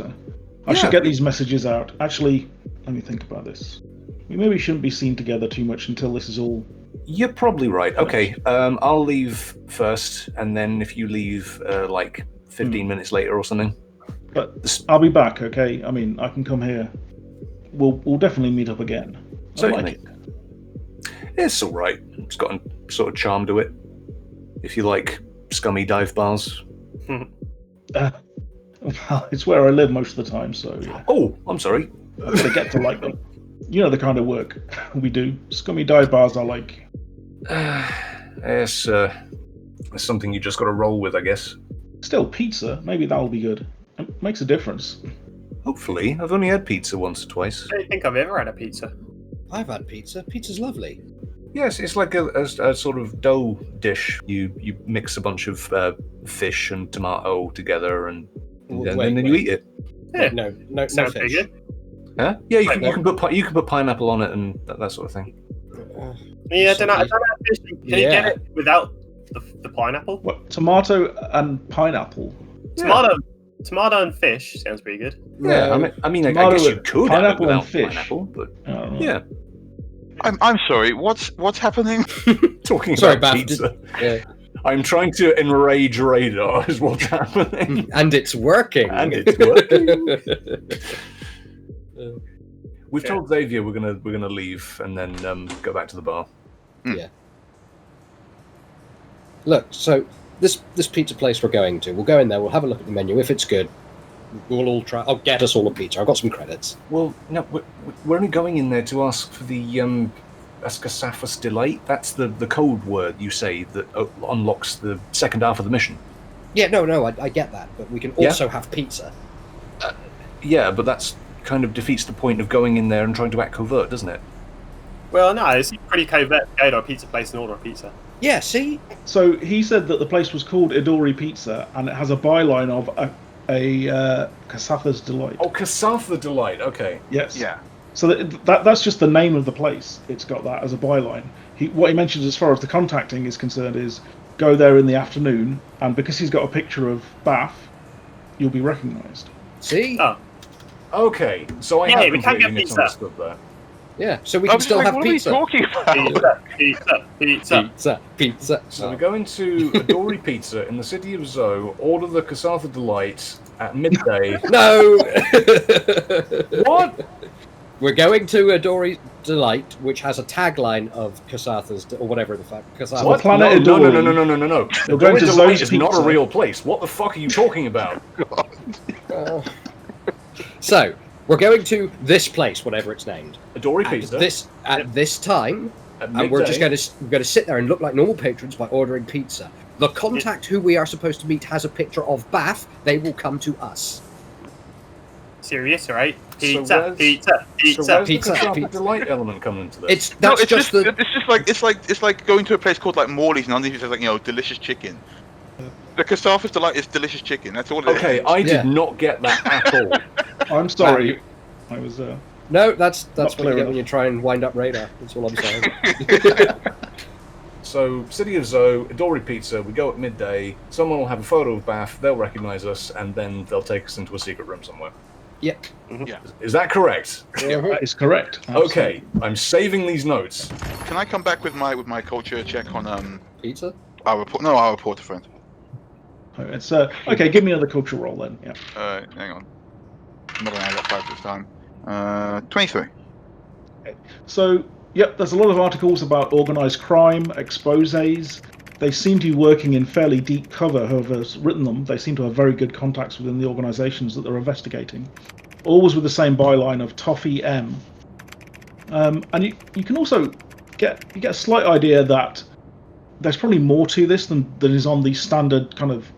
I should get these messages out. Actually, let me think about this. We maybe shouldn't be seen together too much until this is all... You're probably right. Okay, I'll leave first, and then if you leave, 15 minutes later or something. But I'll be back, okay? I mean, I can come here. We'll definitely meet up again. Certainly. It's all right. It's got a sort of charm to it. If you like scummy dive bars. Well, it's where I live most of the time, so... Yeah. Oh, I'm sorry. I've got to get to like them. You know the kind of work we do. Scummy dive bars are like... It's something you just got to roll with, I guess. Still, pizza. Maybe that'll be good. It makes a difference. Hopefully. I've only had pizza once or twice. I don't think I've ever had a pizza. I've had pizza. Pizza's lovely. Yes, it's like a sort of dough dish. You mix a bunch of fish and tomato together, and then you eat it. Yeah. No fish. Huh? Yeah, you can put pineapple on it and that sort of thing. Yeah, I don't know how fish. Can you get it without the pineapple? What? Tomato and pineapple? Tomato and fish sounds pretty good. Yeah, I mean, I guess you could pineapple have it and fish. Pineapple, but yeah. I'm sorry. What's happening? Talking about pizza. Yeah. I'm trying to enrage Radar. Is what's happening, and it's working. We've told Xavier we're gonna leave and then go back to the bar. Yeah. Look, so this pizza place we're going to, we'll go in there. We'll have a look at the menu. If it's good, we'll all try. I'll get us all a pizza. I've got some credits. Well, no, we're only going in there to ask for the Escasaphus Delight. That's the code word you say that unlocks the second half of the mission. Yeah, no, I get that, but we can also have pizza. Yeah, but that's kind of defeats the point of going in there and trying to act covert, doesn't it? Well, no, it's pretty covert to go to a pizza place and order a pizza. Yeah, see? So he said that the place was called Idori Pizza, and it has a byline of a Kasatha's Delight. Oh, Kasatha Delight, okay. Yes. Yeah. So that's just the name of the place. It's got that as a byline. What he mentions as far as the contacting is concerned is go there in the afternoon, and because he's got a picture of Bath, you'll be recognised. See? Oh. Okay, so I have completely misunderstood that. Yeah, so we can still have pizza. What are we talking about? Pizza. So we go into Idori Pizza in the city of Zoe, order the Kasatha Delight at midday. No! What? We're going to Idori Delight, which has a tagline of Kasatha's, or whatever the fuck. Kasatha's. What? Planet No. Adori. You're going Adori to Delight Zoe's is not a Pizza. real place. What the fuck are you talking about? So, we're going to this place, whatever it's named. Adori Pizza. This time, and we're just midday. going to sit there and look like normal patrons by ordering pizza. The contact who we are supposed to meet has a picture of Bath. They will come to us. Serious, right? Pizza. So where's the Kasatha Delight element coming into this? It's like going to a place called like Morley's and underneath it says like delicious chicken. The Kasatha Delight is delicious chicken. That's all it is. Okay, I did not get that at all. I'm sorry. I was. No, that's what you clear get enough. when you try and wind up radar. That's all I'm saying. So, City of Zoe, Adori Pizza, we go at midday, someone will have a photo of Bath, they'll recognise us, and then they'll take us into a secret room somewhere. Yep. Yeah. Is that correct? Yeah, that is correct. Okay, I'm saving these notes. Can I come back with my culture check on pizza? I'll report a friend. It's okay. Give me another cultural roll then. Yeah. Hang on. I'm not gonna add up 5 this time. 23. So, yep, there's a lot of articles about organised crime, exposés. They seem to be working in fairly deep cover, whoever's written them. They seem to have very good contacts within the organisations that they're investigating. Always with the same byline of Toffee M. And you can also get a slight idea that there's probably more to this than is on the standard kind of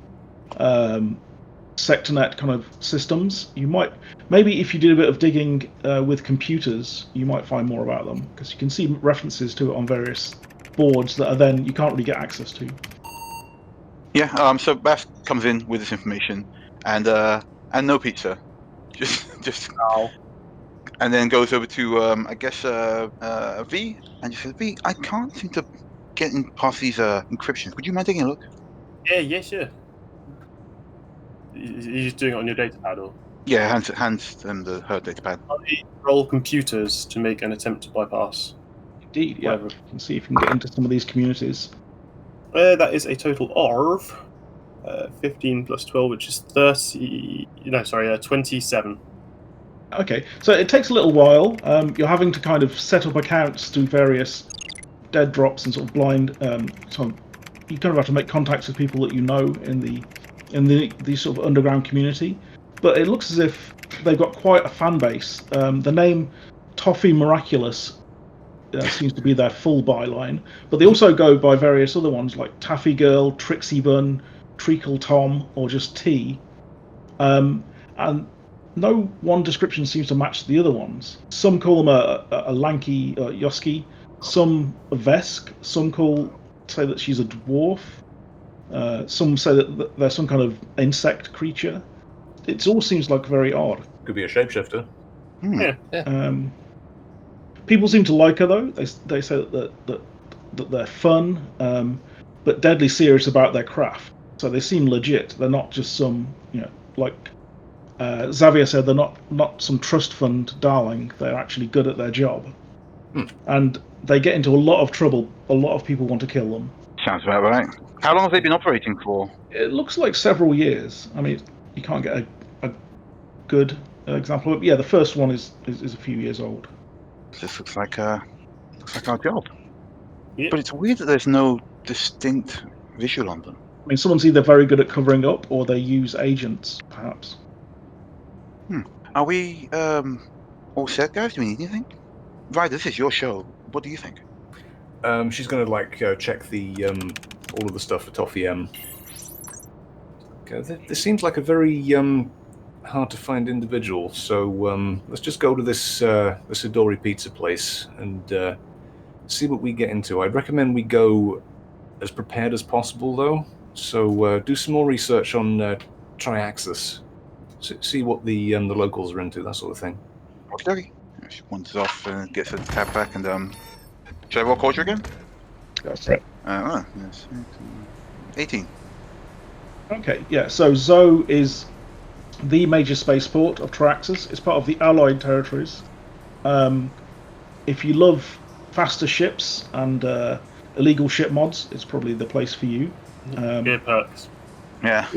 SectorNet kind of systems. You might, maybe if you did a bit of digging with computers, you might find more about them, because you can see references to it on various boards that are then you can't really get access to. Yeah. So Bath comes in with this information and no pizza, just no. And then goes over to I guess V and just says, V, I can't seem to get in past these encryptions. Would you mind taking a look? Yeah, sure. You're just doing it on your datapad, or? Yeah, hands them her datapad. Roll computers to make an attempt to bypass. Indeed, yeah. You can see if you can get into some of these communities. That is a total of 15 plus 12, which is 30. No, sorry, 27. Okay, so it takes a little while. You're having to kind of set up accounts through various dead drops and sort of blind. So you kind of have to make contacts with people that you know in the sort of underground community. But it looks as if they've got quite a fan base. The name Toffee Miraculous seems to be their full byline, but they also go by various other ones like Taffy Girl, Trixie Bun, Treacle Tom, or just T. And no one description seems to match the other ones. Some call them a lanky Yoski, some a Vesk, some say that she's a dwarf, some say that they're some kind of insect creature. It all seems like very odd. Could be a shapeshifter. Yeah. People seem to like her though. They say that they're fun, but deadly serious about their craft. So they seem legit. They're not just some, like Xavier said, they're not some trust fund darling. They're actually good at their job, and they get into a lot of trouble. A lot of people want to kill them. Sounds about right. How long have they been operating for? It looks like several years. I mean, you can't get a good example. Yeah, the first one is a few years old. This looks like our job. Yep. But it's weird that there's no distinct visual on them. I mean, someone's either very good at covering up, or they use agents, perhaps. Are we all set, guys? Do we need anything? Right, this is your show. What do you think? She's going to check the all of the stuff for Toffee M. Okay, this seems like a very hard to find individual. So let's just go to this Adori Pizza place and see what we get into. I'd recommend we go as prepared as possible, though. So do some more research on Triaxis. See what the locals are into, that sort of thing. Okay. She wanders off and gets a tab back and should I roll culture again? That's right. Yes. 18. Okay, yeah. So Zoe is the major spaceport of Triaxis. It's part of the Allied territories. If you love faster ships and illegal ship mods, it's probably the place for you. Good perks. Yeah.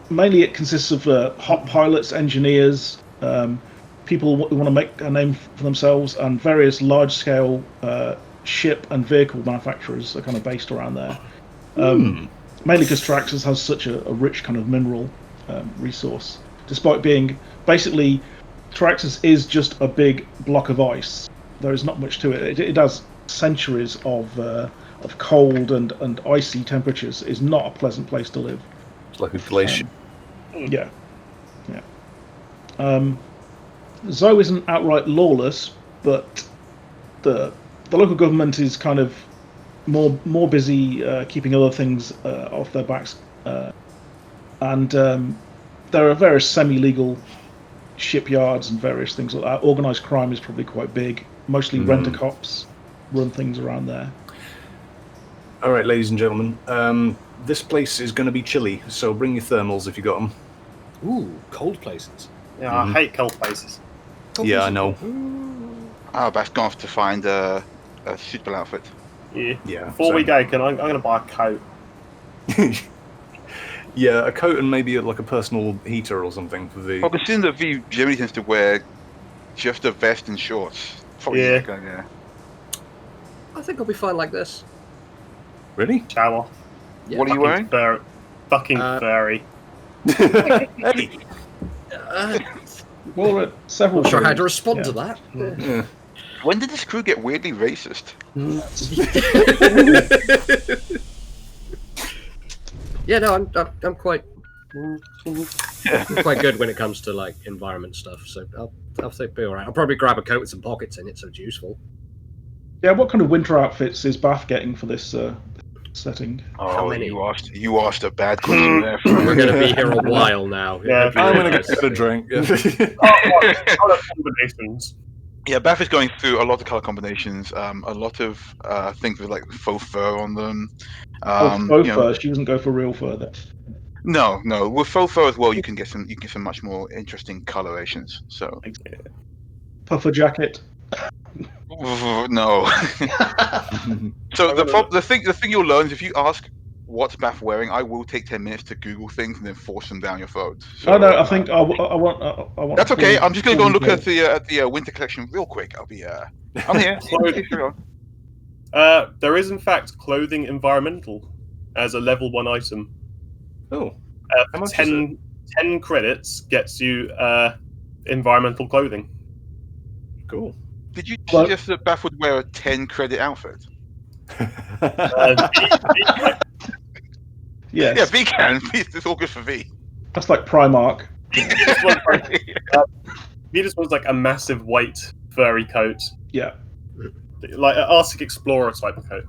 Mainly it consists of hot pilots, engineers, people who want to make a name for themselves, and various large-scale ship and vehicle manufacturers are kind of based around there. Mainly because Traxxas has such a rich kind of mineral resource, despite being basically Traxxas is just a big block of ice. There is not much to it. It has centuries of cold and icy temperatures. It's not a pleasant place to live. It's like a glacier. Yeah. Zoe isn't outright lawless, but the local government is kind of more busy keeping other things off their backs, and there are various semi-legal shipyards and various things like that. Organised crime is probably quite big. Mostly rent-a-cops run things around there. All right, ladies and gentlemen, this place is going to be chilly, so bring your thermals if you got them. Ooh, cold places. Yeah, I hate cold places. I know. That's gone off to find a suitable outfit. Yeah. Before we go, I'm going to buy a coat. Yeah, a coat and maybe like a personal heater or something for the. Well, considering that V generally tends to wear just a vest and shorts. Probably yeah. I think I'll be fine like this. Really? Shower. Yeah. What are you wearing? Fucking furry. Hey. Well, several. Not sure how to respond to that. Yeah. When did this crew get weirdly racist? Yeah, no, I'm quite good when it comes to like environment stuff. So I'll think be all right. I'll probably grab a coat with some pockets in it, so it's useful. Yeah, what kind of winter outfits is Bath getting for this setting? Oh, you asked a bad question there. We're going to be here a while now. Yeah, I'm going to get a drink. Combinations. Yeah, Bath is going through a lot of color combinations. A lot of things with like faux fur on them. Faux fur. She doesn't go for real fur then. No. With faux fur as well, you can get some much more interesting colorations. So puffer jacket. No. So the thing you'll learn is if you ask what's Bath wearing, I will take 10 minutes to Google things and then force them down your throat. So, I think I want. That's okay. I'm just going to go and look at the winter collection real quick. I'm here. There is in fact clothing environmental as a level 1 item. Oh. 10 credits gets you environmental clothing. Cool. Did you suggest that Bath would wear a 10 credit outfit? Yes. Yeah, V can. It's all good for V. That's like Primark. V just wants like a massive white furry coat. Yeah. Like an Arctic Explorer type of coat.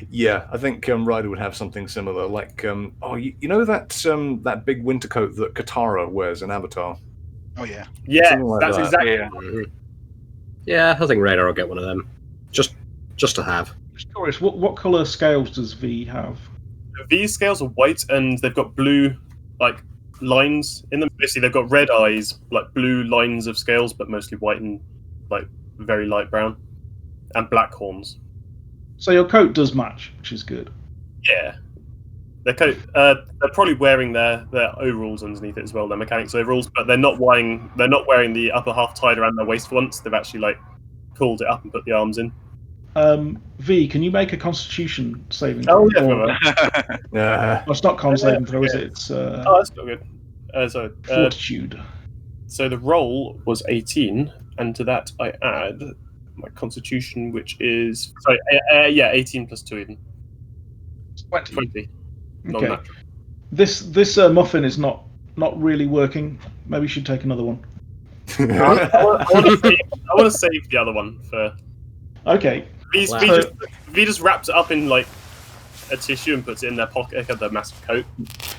Yeah, I think Ryder would have something similar. Like, you know that big winter coat that Katara wears in Avatar? Oh, yeah. Yeah, like that's that. exactly. Yeah. Yeah, I think Radar will get one of them. Just to have. Just curious, what colour scales does V have? V's scales are white and they've got blue like lines in them. Basically, they've got red eyes, like blue lines of scales, but mostly white and like very light brown, and black horns. So your coat does match, which is good. Yeah, their coat. They're probably wearing their overalls underneath it as well. Their mechanics overalls, but they're not wearing the upper half tied around their waist once. They've actually like pulled it up and put the arms in. V, can you make a Constitution saving throw? throw? Yeah. It's not con saving throw, is it? It's that's still good. Fortitude. So the roll was 18, and to that I add my Constitution, which is 18 plus 2 even. 20. Okay. This muffin is not really working. Maybe you should take another one. I want to save the other one for. Okay. V just wraps it up in like a tissue and puts it in their pocket of their massive coat.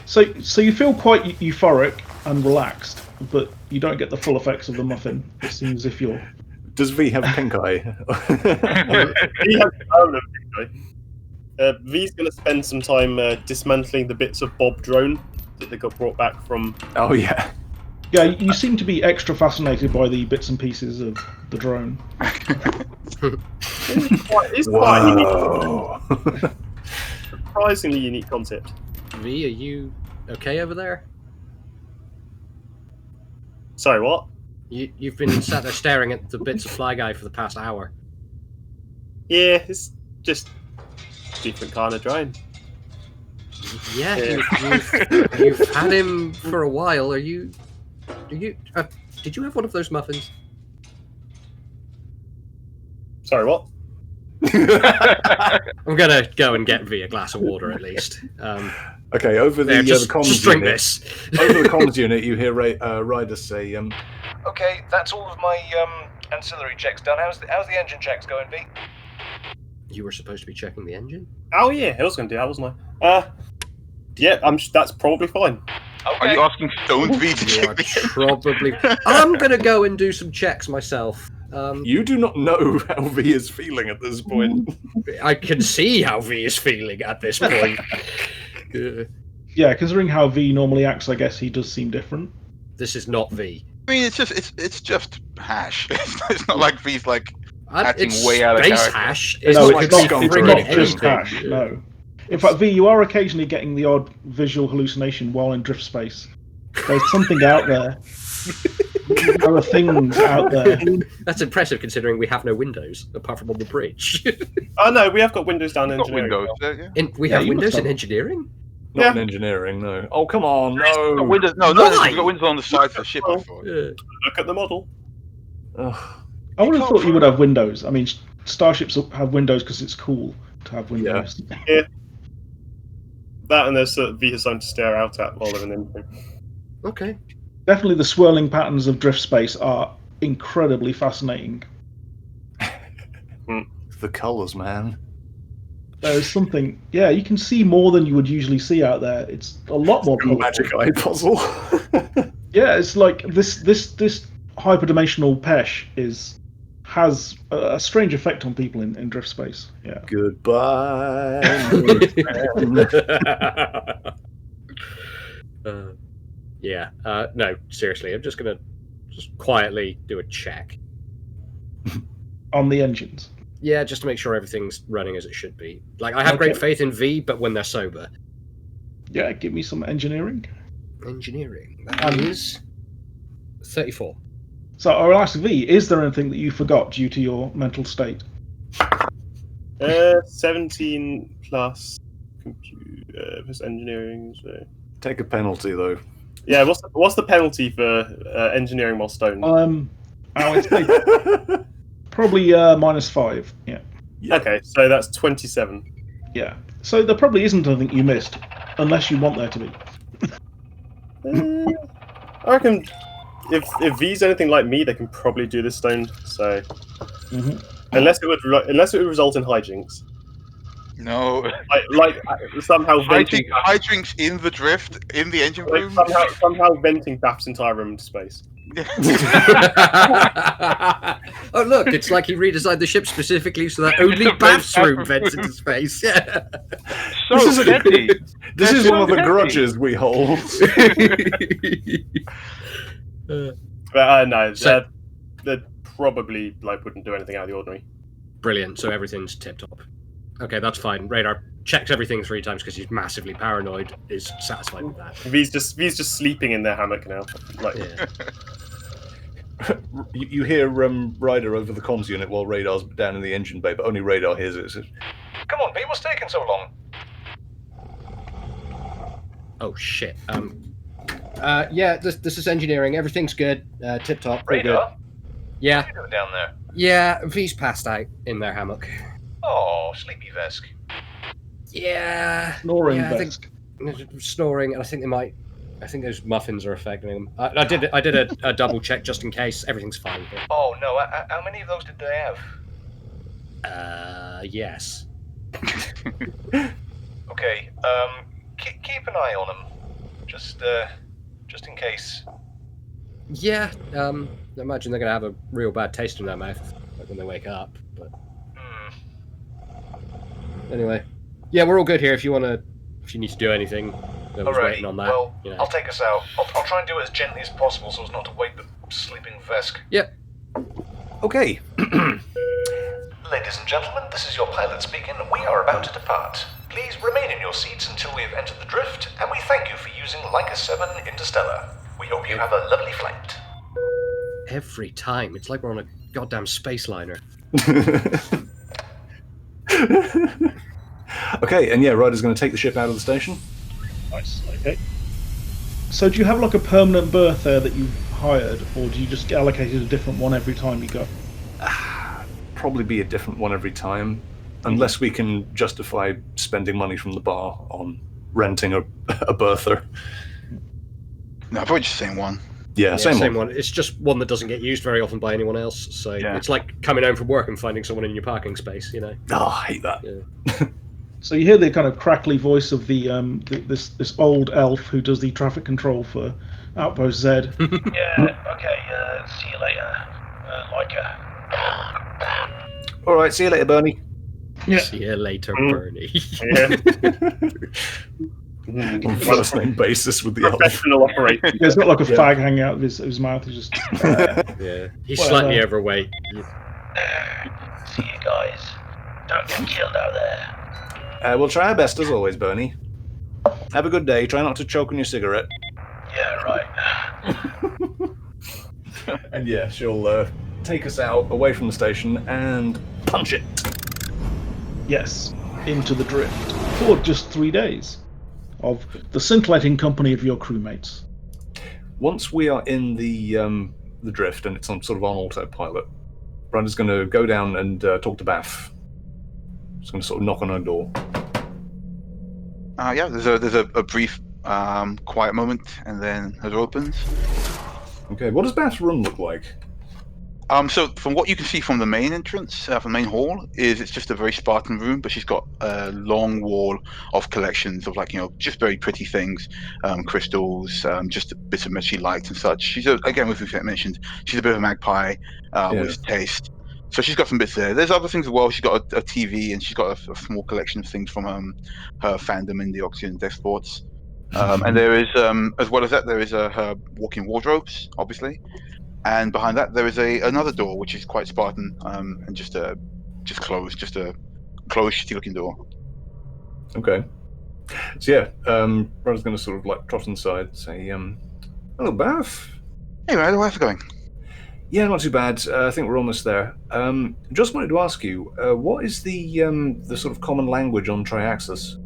So you feel quite euphoric and relaxed, but you don't get the full effects of the muffin. It seems as if you're. Does V have pink eye? V has pink eye. V's going to spend some time dismantling the bits of Bob drone that they got brought back from. Oh yeah. Yeah, you seem to be extra fascinated by the bits and pieces of the drone. It's quite unique. Surprisingly unique concept. V, are you okay over there? Sorry, what? You've been sat there staring at the bits of Fly Guy for the past hour. Yeah, it's just different kind of drone. Yeah, you've had him for a while. Did you have one of those muffins? Sorry, what? I'm gonna go and get V a glass of water at least. Okay, over the just comms drink unit. this. Over the comms unit, you hear Ryder say, Okay, that's all of my ancillary checks done. How's the engine checks going, V? You were supposed to be checking the engine? Oh yeah, I was going to do that, wasn't I? Yeah, that's probably fine. Okay. Are you asking Stone V to check the Probably. I'm gonna go and do some checks myself. You do not know how V is feeling at this point. I can see how V is feeling at this point. Yeah, considering how V normally acts, I guess he does seem different. This is not V. I mean, it's just hash. It's not like V's like acting it's way out of space character. hash. It's not just anything. hash, no. In fact, V, you are occasionally getting the odd visual hallucination while in drift space. There's something out there. There are things out there. That's impressive considering we have no windows apart from on the bridge. Oh no, we have got windows down in engineering. Windows, we have windows in engineering? Not in engineering, no. Oh, come on, no. Got windows, no, we've got windows on the sides of the ship, I thought. Look at the model. I would have thought you would have windows. I mean, starships have windows because it's cool to have windows. Yeah. That and there's V has something to stare out at while they're in engineering. Okay. Definitely the swirling patterns of drift space are incredibly fascinating. The colours, man. There's something, yeah, you can see more than you would usually see out there. It's a lot more colourful. Magic eye puzzle. Yeah, it's like this hyperdimensional Pesh has a strange effect on people in drift space. Yeah. Goodbye. No, seriously, I'm just gonna quietly do a check on the engines. Yeah, just to make sure everything's running as it should be. Like, I have great faith in V, but when they're sober. Yeah, give me some engineering. Engineering. That is 34. So I'll ask V, is there anything that you forgot due to your mental state? 17 plus computer plus engineering. So. Take a penalty though. Yeah, what's the penalty for engineering while stoned? Probably -5. Yeah. Okay, so that's 27. Yeah. So there probably isn't anything you missed, unless you want there to be. I reckon if V's anything like me, they can probably do this stoned. So unless it would result in hijinks. No. Like somehow venting hijinks in the drift in the engine room. Somehow venting Baph's entire room into space. Oh look, it's like he redesigned the ship specifically so that only Baph's room vents into space. Yeah. This is one of the grudges we hold. But no, they probably wouldn't do anything out of the ordinary. Brilliant. So everything's tip top. Okay, that's fine. Radar checks everything 3 times because he's massively paranoid. Is satisfied with that. V's just sleeping in their hammock now. You hear Ryder over the comms unit while Radar's down in the engine bay, but only Radar hears it. Says, "Come on, V, what's taking so long?" Oh shit. Yeah, this is engineering. Everything's good. Tip top. Pretty good. Radar? Yeah. What are you doing down there? Yeah, V's passed out in their hammock. Oh, sleepy Vesk. Yeah. Snoring Vesk. Snoring, and I think those muffins are affecting them. I did a double check just in case. Everything's fine here. Oh no! How many of those did they have? Yes. Okay. Keep an eye on them. Just in case. Yeah. I imagine they're gonna have a real bad taste in their mouth when they wake up. But anyway, yeah, we're all good here. If you need to do anything. I was waiting on that. Well, you know. I'll take us out. I'll try and do it as gently as possible so as not to wake the sleeping Vesk. Yep. Okay. Ladies and gentlemen, this is your pilot speaking. We are about to depart. Please remain in your seats until we have entered the drift, and we thank you for using Leica 7 Interstellar. We hope you have a lovely flight. every time. It's like we're on a goddamn space liner. Okay, and yeah, Ryder's going to take the ship out of the station. Nice. Okay. So do you have like a permanent berth there that you've hired, or do you just get allocated a different one every time you go? Probably be a different one every time, unless we can justify spending money from the bar on renting a berther. No, probably just the same one. Yeah, same one. It's just one that doesn't get used very often by anyone else. So it's like coming home from work and finding someone in your parking space. You know. Oh, I hate that. Yeah. So you hear the kind of crackly voice of this old elf who does the traffic control for Outpost Z. Yeah, okay, see you later. All right, see you later, Bernie. Yeah. See you later, Bernie. On first name basis with the elf. Professional operator. Yeah, it's got like a fag hanging out of his mouth. He's just yeah. He's slightly overweight. See you guys. Don't get killed out there. We'll try our best as always, Bernie. Have a good day. Try not to choke on your cigarette. Yeah, right. And yeah, she'll take us out away from the station and punch it. yes, into the drift for just 3 days of the scintillating company of your crewmates. Once we are in the drift and it's on sort of on autopilot, Brandon's going to go down and talk to Bath. He's going to sort of knock on her door. Yeah, there's a brief quiet moment, and then it opens. Okay, what does Bath's room look like? So from what you can see from the main entrance, from the main hall, it's just a very Spartan room, but she's got a long wall of collections of just very pretty things, crystals, just bits of she liked and such. She's again, as we mentioned, she's a bit of a magpie with taste. So she's got some bits there. There's other things as well. She's got a TV, and she's got a small collection of things from her fandom in the Oxygen Exports. And there is, as well as that, there is her walk-in wardrobes, obviously. And behind that, there is another door, which is quite Spartan, and just closed, just a closed, shitty-looking door. Okay. So yeah, Brother's going to sort of like trot inside and say, hello, Bath. Hey, man, how's it going? Yeah, not too bad. I think we're almost there. Just wanted to ask you, what is the sort of common language on Triaxis?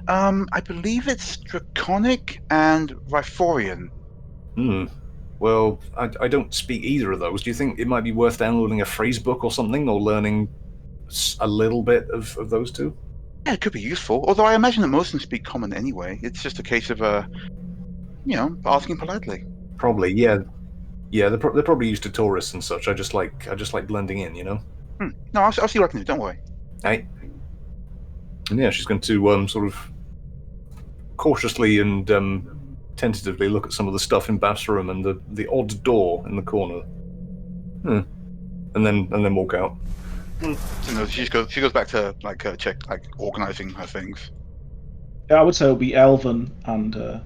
I believe it's Draconic and Riforian. Well, I don't speak either of those. Do you think it might be worth downloading a phrase book or something, or learning a little bit of those two? Yeah, it could be useful. Although I imagine that most of them speak common anyway. It's just a case of, asking politely. Probably, yeah. Yeah, they're probably used to tourists and such. I just like blending in, No, I'll see what I can do. Don't worry. Hey. And yeah, she's going to sort of cautiously and tentatively look at some of the stuff in Bath's room and the odd door in the corner. And then walk out. So she goes back to organizing her things. Yeah, I would say it'll be Elven and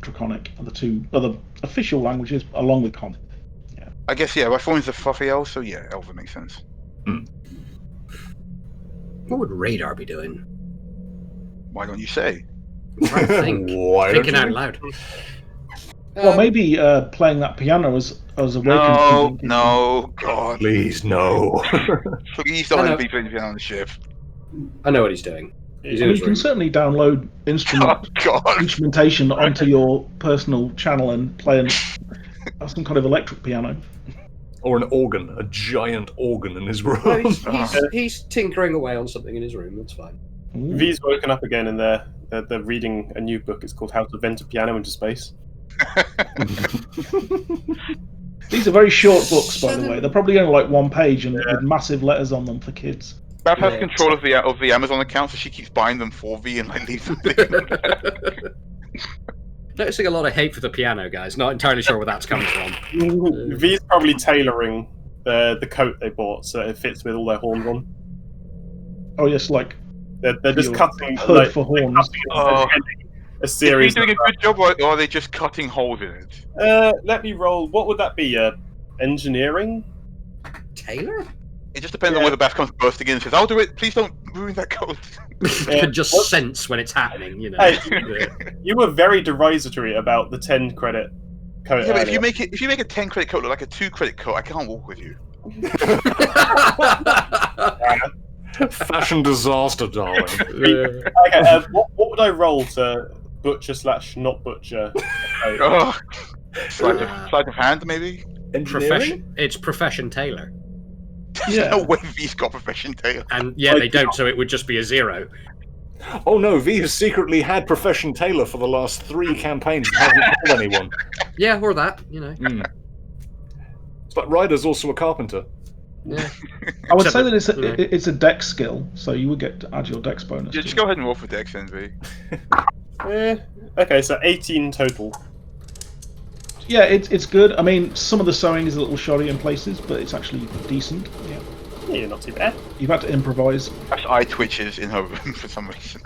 Draconic are the two other official languages, along with Common. Yeah. I guess Riforian's a fluffy elf, so yeah, Elven makes sense. What would Radar be doing? Why don't you say? I think. Thinking out loud. Well, maybe playing that piano as Awakened. No, God. Please, no. Please don't be playing the piano on the ship. I know what he's doing. You can certainly download instrumentation onto your personal channel and play some kind of electric piano. Or an organ, a giant organ in his room. No, he's tinkering away on something in his room, that's fine. V's woken up again and they're reading a new book. It's called How to Vent a Piano into Space. These are very short books, by the way. They're probably only like one page and with massive letters on them for kids. Beth has control of the Amazon account, so she keeps buying them for V and leaves them there. Noticing a lot of hate for the piano, guys. Not entirely sure where that's coming from. V's probably tailoring the coat they bought so it fits with all their horns on. Oh yes, they're just cutting for horns. A series. Is he doing a good job, or are they just cutting holes in it? Let me roll. What would that be? Engineering? Tailor? It just depends on whether Beth comes bursting in and says, "I'll do it. Please don't ruin that coat." You can just sense when it's happening, Hey, you were very derisatory about the 10 credit coat Yeah, but earlier. if you make a 10 credit coat look like a 2 credit coat, I can't walk with you. Fashion disaster, darling. Okay, what would I roll to butcher / not butcher? Oh, sleight of hand, maybe? It's profession tailor. Yeah. No way V's got profession tailor. And yeah, they don't, so it would just be a 0. Oh no, V has secretly had profession tailor for the last 3 campaigns and hasn't told anyone. Yeah, or that, you know. But Ryder's also a carpenter. Yeah. I would say that it's a dex skill, so you would get to add your dex bonus. Yeah, just go ahead and roll for dex then, V. Okay, so 18 total. Yeah, it's good. I mean, some of the sewing is a little shoddy in places, but it's actually decent. Yeah, not too bad. You've had to improvise. Perhaps eye twitches in her room for some reason.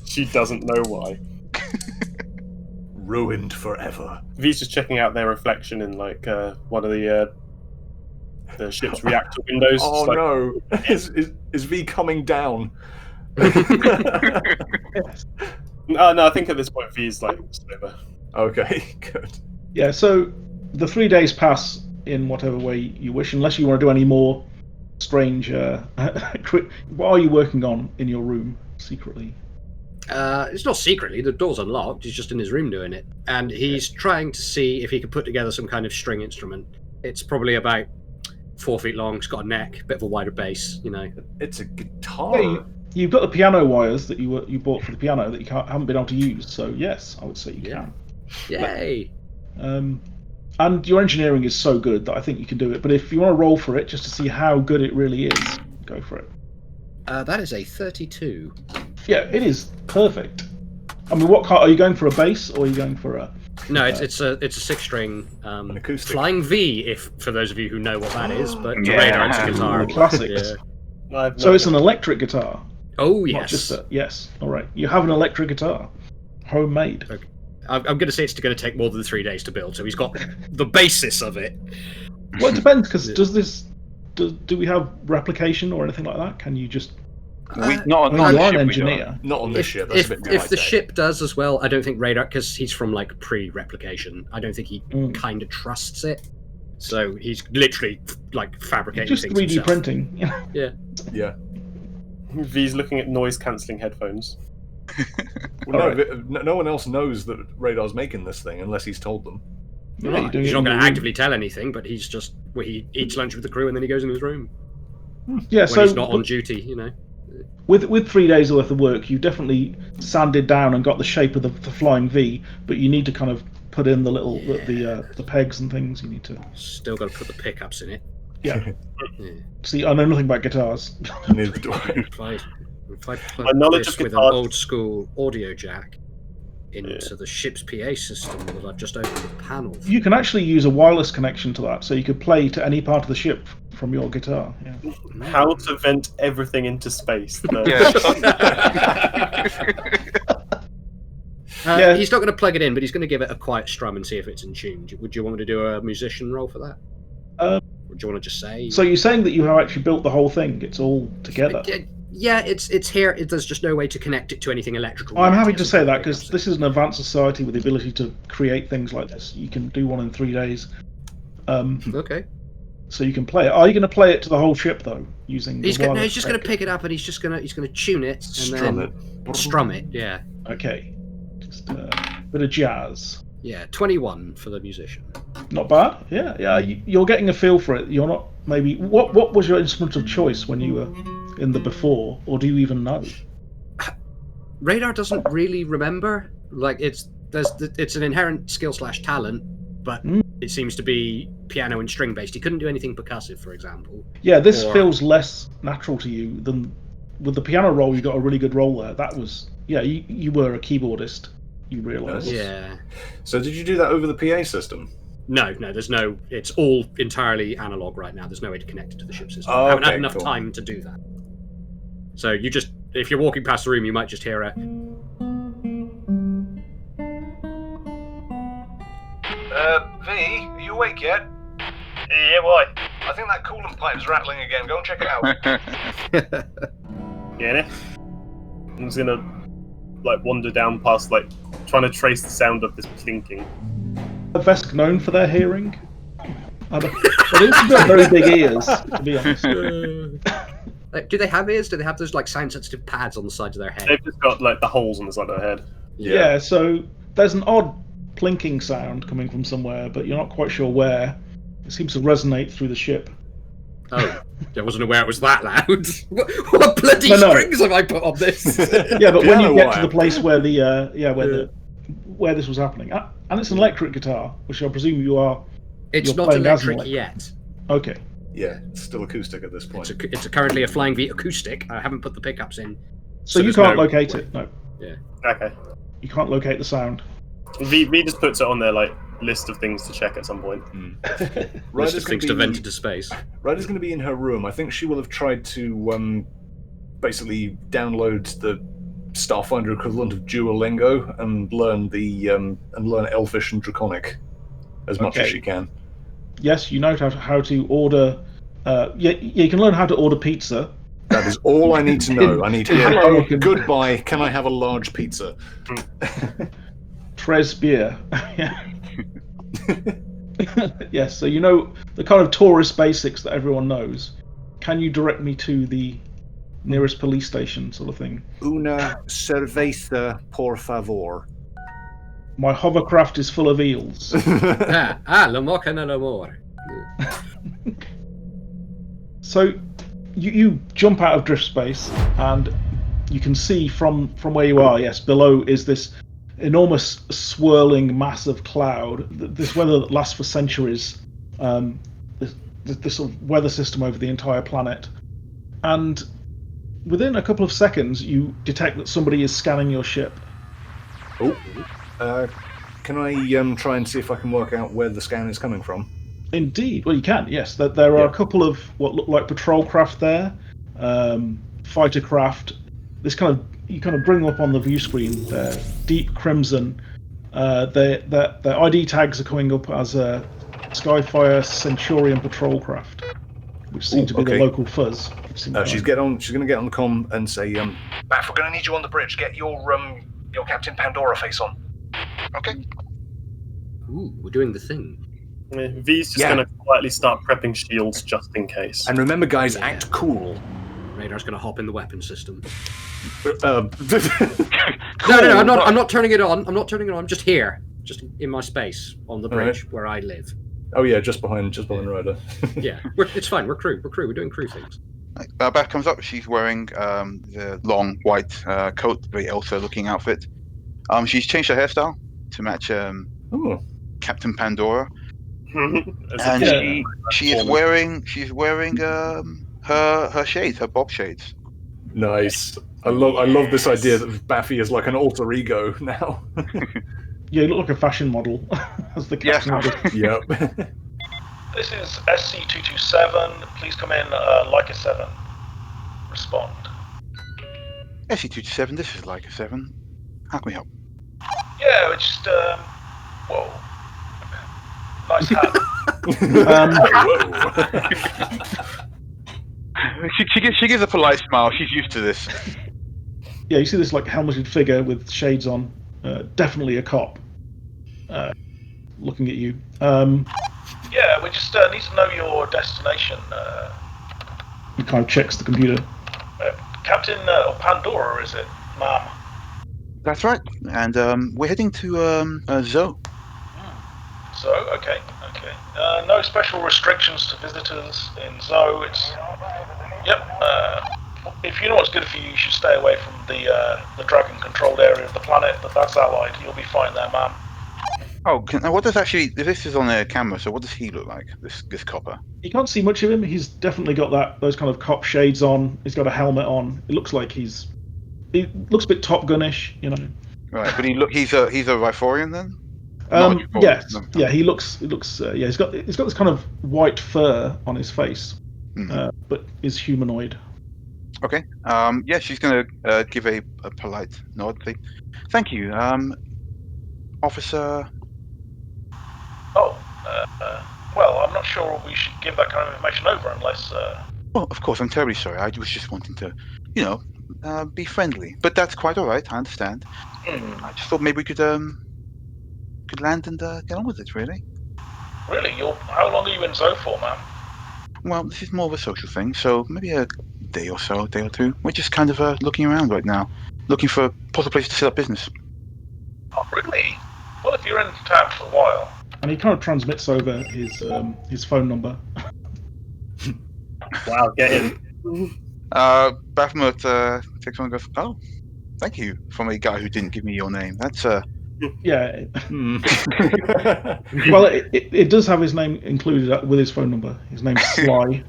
She doesn't know why. Ruined forever. V's just checking out their reflection in like one of the ship's reactor windows. Oh like, no! Is V coming down? No, I think at this point V's like sober. Okay, good. Yeah, so the 3 days pass in whatever way you wish, unless you want to do any more strange. What are you working on in your room secretly? It's not secretly. The door's unlocked. He's just in his room doing it, and he's trying to see if he can put together some kind of string instrument. It's probably about 4 feet long. It's got a neck, a bit of a wider bass. You know, it's a guitar. Yeah, you've got the piano wires that you bought for the piano that you haven't been able to use. So yes, I would say you can. Yay! And your engineering is so good that I think you can do it. But if you want to roll for it just to see how good it really is, go for it. That is a 32. Yeah, it is perfect. I mean, what are you going for, a bass or are you going for a? No, it's a 6-string flying V. If for those of you who know what that is, but to radar it's a guitar. Classics. Yeah. So it's an electric guitar. Oh yes. Not just yes. All right. You have an electric guitar, homemade. Okay. I'm going to say it's going to take more than 3 days to build, so he's got the basis of it. Well, it depends, because do we have replication or anything like that? Can you just? Not on you are an ship, engineer. Not on this ship. If the ship does as well, I don't think radar, because he's from like pre-replication. I don't think he kind of trusts it. So he's literally like fabricating just things 3D himself. printing. Yeah. Yeah. V's looking at noise cancelling headphones. Well, no one else knows that Radar's making this thing unless he's told them. Right. He's not going to actively tell anything, but he's just he eats lunch with the crew and then he goes in his room. Yeah, when so he's not on duty, you know. With 3 days worth of work, you definitely sanded down and got the shape of the flying V, but you need to kind of put in the little the pegs and things. You need to still got to put the pickups in it. Yeah. See, I know nothing about guitars. Neither do I. If I My put knowledge this of with an guitars- old school audio jack into the ship's PA system that I've just opened the panel. You can actually use a wireless connection to that, so you could play to any part of the ship from your guitar. Yeah. How to vent everything into space. He's not going to plug it in, but he's going to give it a quiet strum and see if it's in tune. Would you want me to do a musician roll for that? Or do you want to just say? So you're saying that you have actually built the whole thing? It's all together. Yeah, it's here. There's just no way to connect it to anything electrical. I'm happy to say that because this is an advanced society with the ability to create things like this. You can do one in 3 days. Okay. So you can play it. Are you going to play it to the whole ship though, using? He's just going to pick it up and he's going to tune it and strum it. Yeah. Okay. Just a bit of jazz. Yeah, 21 for the musician. Not bad. Yeah. You're getting a feel for it. You're not maybe. What was your instrument of choice when you were in the before, or do you even know? Radar doesn't really remember. Like it's an inherent skill / talent, but it seems to be piano and string based. He couldn't do anything percussive, for example. Yeah, this feels less natural to you than with the piano roll. You got a really good roll there. That was you were a keyboardist. You realise. Yeah. So did you do that over the PA system? No, there's no. It's all entirely analog right now. There's no way to connect it to the ship system. Oh, I haven't had okay, enough cool. time to do that. So you just, if you're walking past the room, you might just hear a. V, are you awake yet? Yeah, why? I think that coolant pipe's rattling again. Go and check it out. Yeah. I'm just gonna wander down past trying to trace the sound of this clinking. best known for their hearing? But they've got very big ears, to be honest. Do they have ears? Do they have those like sound-sensitive pads on the sides of their head? They've just got like the holes on the side of their head. Yeah, so there's an odd plinking sound coming from somewhere, but you're not quite sure where. It seems to resonate through the ship. Oh, I wasn't aware it was that loud. What bloody strings have I put on this? Yeah, but when you get to the place where where this was happening, and it's an electric guitar, which I presume you are. It's not electric yet. Okay. Yeah, it's still acoustic at this point. It's currently a Flying V acoustic. I haven't put the pickups in. So you can't locate it. No. Yeah. Okay. You can't locate the sound. V just puts it on their like list of things to check at some point. List of things to vent into space. Ryder's going to be in her room. I think she will have tried to basically download the Starfinder equivalent of Duolingo and learn learn Elfish and Draconic as much as she can. Yes, you know how to order. You can learn how to order pizza. That is all I need to know. I need hello, goodbye. Can I have a large pizza? Tres beer. Yes, so you know the kind of tourist basics that everyone knows. Can you direct me to the nearest police station, sort of thing? Una cerveza, por favor. My hovercraft is full of eels. La moca no l'amor. So you jump out of drift space, and you can see from where you are, yes, below is this enormous swirling mass of cloud. This weather that lasts for centuries. This sort of weather system over the entire planet. And within a couple of seconds, you detect that somebody is scanning your ship. Oh. Can I try and see if I can work out where the scan is coming from? Indeed. Well, you can, yes. There are a couple of what look like patrol craft there, fighter craft. You kind of bring them up on the view screen. They're deep crimson. Their ID tags are coming up as a Skyfire Centurion patrol craft, which seem to be the local fuzz. She's going to get on the comm and say, Baff, we're going to need you on the bridge. Get your Captain Pandora face on. Okay. Ooh, we're doing the thing. V's just going to quietly start prepping shields just in case. And remember, guys, act cool. Radar's going to hop in the weapon system. Cool. No, I'm not turning it on. I'm just here, just in my space on the bridge where I live. Oh yeah, just behind Ryder. Yeah, it's fine. We're crew. We're doing crew things. Beth comes up. She's wearing the long white coat, very Elsa-looking outfit. She's changed her hairstyle to match Captain Pandora, and she is wearing her shades, her bob shades. Nice. I love this idea that Baffy is like an alter ego now. Yeah, you look like a fashion model. As the captain. Yep. This is SC227. Please come in, Leica 7. Respond. SC227. This is Leica 7. How can we help? Yeah, it's just whoa. Nice hat. She gives a polite smile. She's used to this. Yeah, you see this like helmeted figure with shades on. Definitely a cop. Looking at you. Yeah, we just need to know your destination. He kind of checks the computer. Captain Pandora, is it, ma'am? That's right. And we're heading to Zoe. So, okay. No special restrictions to visitors in Zoe. If you know what's good for you, you should stay away from the dragon-controlled area of the planet, but that's allied. You'll be fine there, ma'am. Oh, what does actually... This is on a camera, so what does he look like, this copper? You can't see much of him. He's definitely got those kind of cop shades on. He's got a helmet on. It looks like he looks a bit Top Gun-ish, you know. Right, but he's a Riforian then? Yes. No. Yeah, he looks. He's got this kind of white fur on his face, but is humanoid. Okay. Yeah, she's going to give a polite nod. Thank you, Officer. Oh, well, I'm not sure we should give that kind of information over unless. Well, of course, I'm terribly sorry. I was just wanting to, be friendly. But that's quite all right. I understand. I just thought maybe we could could land and get on with it, really. Really? How long are you in Zo for, man? Well, this is more of a social thing, so maybe a day or two. We're just kind of looking around right now, looking for possible places to set up business. Oh, really? Well, if you're in town for a while. And he kind of transmits over his phone number. Wow, get in. Baphomet takes one and goes, "Oh, thank you," from a guy who didn't give me your name. That's Yeah. Well, it does have his name included with his phone number. His name's Sly.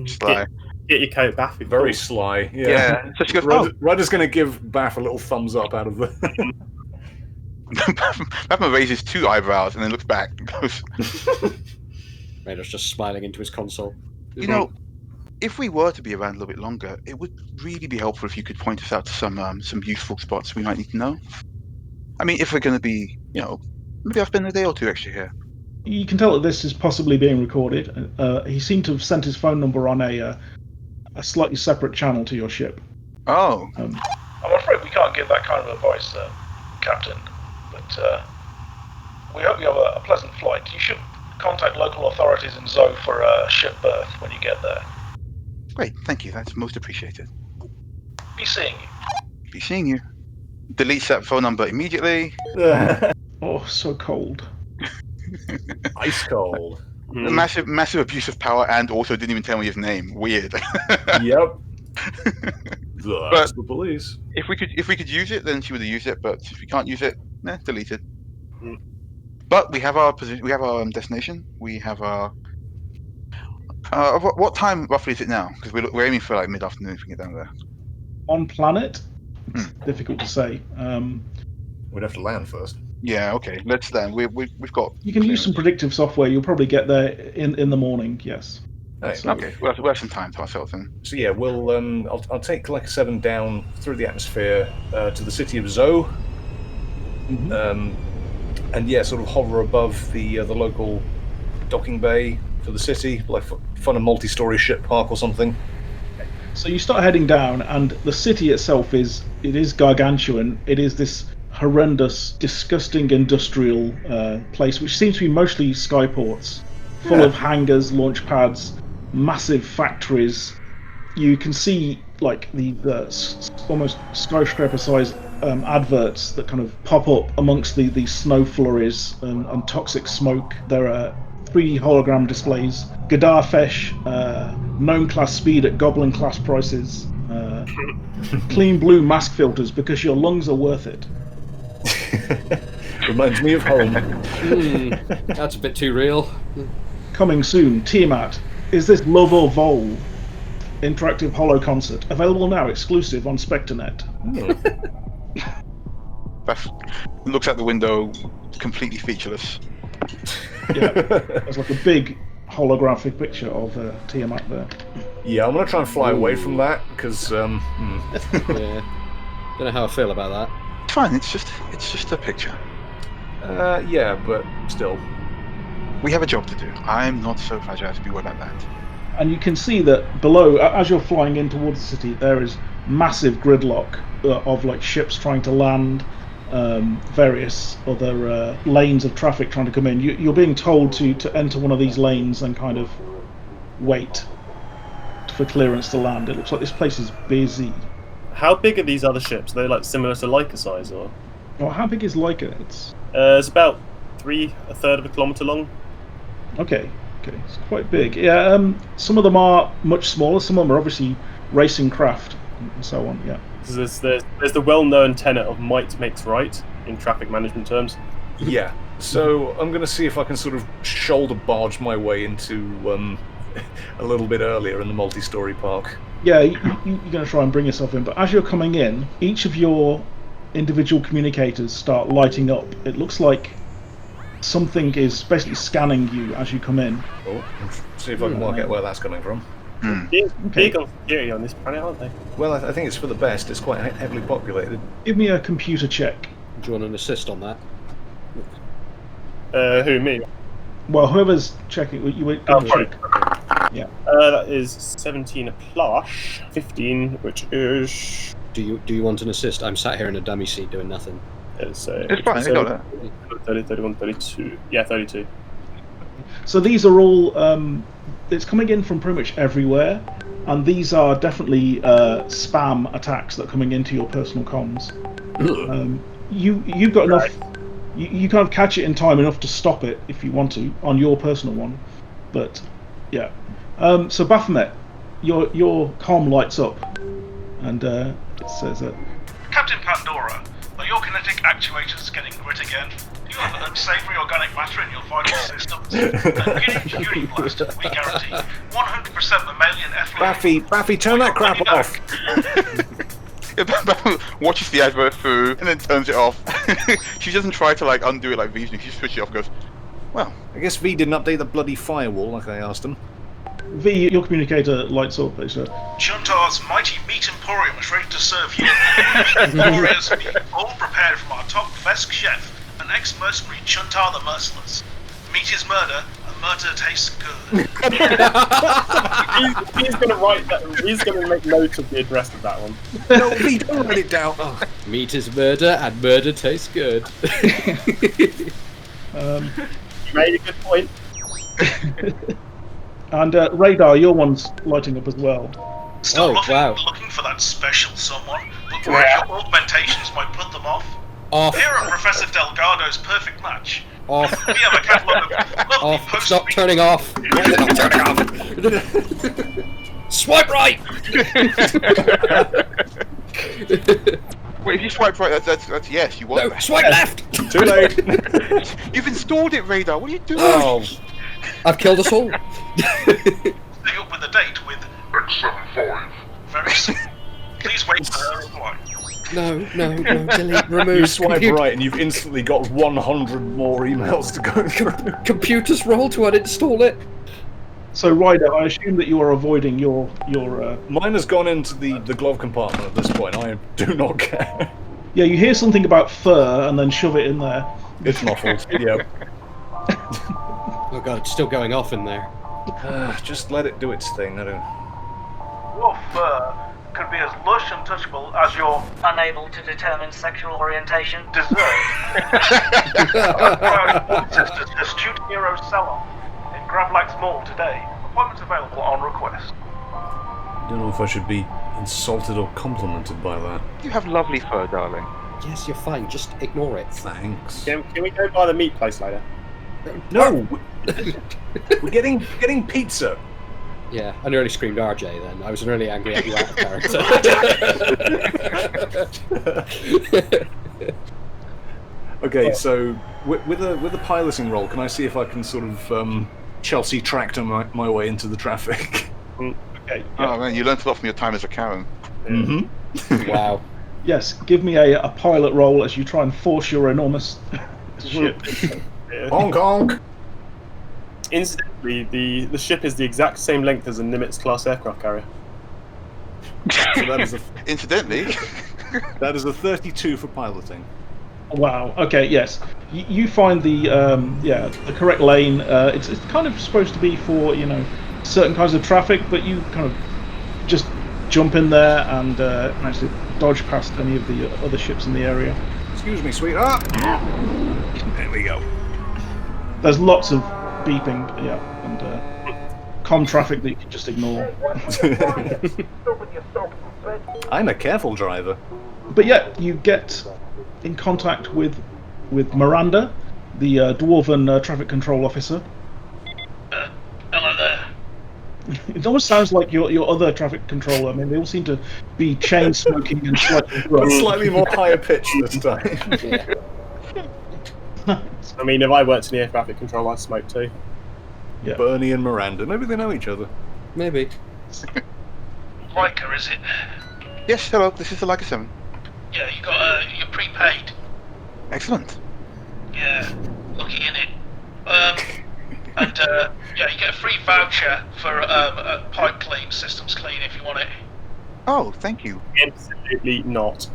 Sly. Get your coat, Baffy. Very sly. Yeah. So she goes, Ryder's going to give Baff a little thumbs up out of the. Baphomet raises 2 eyebrows and then looks back and goes, Radar's just smiling into his console. "You know, if we were to be around a little bit longer, it would really be helpful if you could point us out to some useful spots we might need to know. I mean, if we're going to be, maybe I'll spend a day or 2 extra here." You can tell that this is possibly being recorded. He seemed to have sent his phone number on a slightly separate channel to your ship. Oh. I'm afraid we can't give that kind of advice, Captain. But we hope you have a pleasant flight. You should contact local authorities in Zo for a ship berth when you get there. Great, thank you. That's most appreciated. Be seeing you. Be seeing you. Deletes that phone number immediately. Oh, so cold. Ice cold. A massive abuse of power, and also didn't even tell me his name. Weird. Yep. But the police. If we could use it, then she would have used it. But if we can't use it, delete it. But we have our position. We have our destination. We have our. What time roughly is it now? Because we're aiming for like mid-afternoon if we get down there. On planet, it's difficult to say. We'd have to land first. Yeah. Okay. Let's land. We've got. You can use some predictive software. You'll probably get there in the morning. Yes. Hey, So- Okay. We'll have some time to ourselves then. So yeah, we'll I'll take like 7 down through the atmosphere to the city of Zo, and yeah, sort of hover above the local docking bay for the city, like find a multi-story ship park or something. So you start heading down, and the city itself is gargantuan. It is this horrendous, disgusting industrial place, which seems to be mostly skyports, full of hangars, launch pads, massive factories. You can see like the almost skyscraper-sized adverts that kind of pop up amongst the snow flurries and toxic smoke. There are 3D hologram displays, Gadar Fesh, Gnome class speed at Goblin class prices, clean blue mask filters because your lungs are worth it. Reminds me of home. That's a bit too real. Coming soon, Tiamat. Is this Love or Vol? Interactive holo concert. Available now, exclusive on SpectreNet. Beth looks out the window, completely featureless. Yeah, there's like a big holographic picture of Tiamat there. Yeah, I'm gonna try and fly away from that because Yeah. Don't know how I feel about that. It's fine. It's just a picture. Yeah, but still. We have a job to do. I'm not so fragile to be worried about that. And you can see that below, as you're flying in towards the city, there is massive gridlock of like ships trying to land, various other lanes of traffic trying to come in. You're being told to enter one of these lanes and kind of wait for clearance to land. It looks like this place is busy. How big are these other ships? Are they like similar to Leica size, or? Well, how big is Leica? It's about a third of a kilometre long. Okay, it's quite big. Yeah, some of them are much smaller. Some of them are obviously racing craft and so on. Yeah. There's the well-known tenet of might makes right in traffic management terms. Yeah. So I'm going to see if I can sort of shoulder barge my way into a little bit earlier in the multi-story park. Yeah, you're going to try and bring yourself in, but as you're coming in, each of your individual communicators start lighting up. It looks like something is basically scanning you as you come in. Oh, see if I can work out where that's coming from. Big on security on this planet, aren't they? Well, I think it's for the best. It's quite heavily populated. Give me a computer check. Do you want an assist on that? Who, me? Well, whoever's checking, you wait. Check. Yeah. That is 17 plus 15, which is. Do you want an assist? I'm sat here in a dummy seat doing nothing. It's fine. I got it. 30, 31, 32. Yeah, 32. So these are all. It's coming in from pretty much everywhere, and these are definitely spam attacks that are coming into your personal comms. You've got enough. You kind of catch it in time enough to stop it if you want to on your personal one, but yeah. So Baphomet, your comm lights up, and it says that. Captain Pandora, are your kinetic actuators getting grit again? Do you have unsavory organic matter in your vital systems? Unit Blast, we guarantee 100% mammalian effluent. Baffy, turn that crap off! Watches the advert through and then turns it off. She doesn't try to like undo it like V's. She just switches it off and goes, well. I guess V didn't update the bloody firewall like I asked him. V, your communicator lights up. It's Chuntar's mighty meat emporium is ready to serve you. Warriors, all prepared from our top Vesk chef, an ex-mercenary Chuntar the Merciless. Meat is murder, and murder tastes good. He's going to write that. He's going to make note of the address of that one. No, V, don't write it down. Oh. Meat is murder, and murder tastes good. You made a good point. And Radar, your one's lighting up as well. Still looking for that special someone, but worried your augmentations might put them off. Here are Professor Delgado's perfect match. Off. We have a catalogue of lovely Off. Stop turning off. Stop turning off. Swipe right. Wait, if you swipe right, that's yes. You want. No, swipe left. Too late. You've installed it, Radar. What are you doing? Oh, I've killed us all. Stay up with the date with X75. Very soon. Please wait for her reply. No, delete, remove. You swipe right and you've instantly got 100 more emails to go through. Computers roll to uninstall it. So Ryder, I assume that you are avoiding your Mine has gone into the glove compartment at this point. I do not care. Yeah, you hear something about fur and then shove it in there. It's muffled. Yeah. Oh god, it's still going off in there. Just let it do its thing. I don't. Your fur could be as lush and touchable as your Unable to determine sexual orientation. dessert. Sisters Astute Hero Salon in Gravlax Mall today. Appointments available on request. I don't know if I should be insulted or complimented by that. You have lovely fur, darling. Yes, you're fine. Just ignore it. Thanks. Can we go by the meat place later? No. We're getting pizza. Yeah, I nearly screamed RJ then. I was really angry at you out of character. Okay, so with a piloting roll, can I see if I can sort of Chelsea tractor my way into the traffic? Okay. Oh man, you learned a lot from your time as a Karen. Mm-hmm. Wow. Yes, give me a pilot roll as you try and force your enormous ship. Hong Kong. Incidentally, the ship is the exact same length as a Nimitz class aircraft carrier. So that is Incidentally, that is a 32 for piloting. Wow. Okay. Yes. You find the correct lane. It's kind of supposed to be for certain kinds of traffic, but you kind of just jump in there and actually dodge past any of the other ships in the area. Excuse me, sweetheart. There we go. There's lots of beeping, and comm traffic that you can just ignore. I'm a careful driver. But yeah, you get in contact with Miranda, the dwarven traffic control officer. Hello there. It almost sounds like your other traffic controller. I mean, they all seem to be chain smoking and slightly more higher pitched this time. Yeah. I mean, if I worked in the air traffic control, I'd smoke too. Yeah. Bernie and Miranda. Maybe they know each other. Maybe. Leica, is it? yes, hello. This is the Leica 7. Yeah, you got you're prepaid. Excellent. Yeah, lucky in it. And you get a free voucher for pipe clean, systems clean if you want it. Oh, thank you. Absolutely not.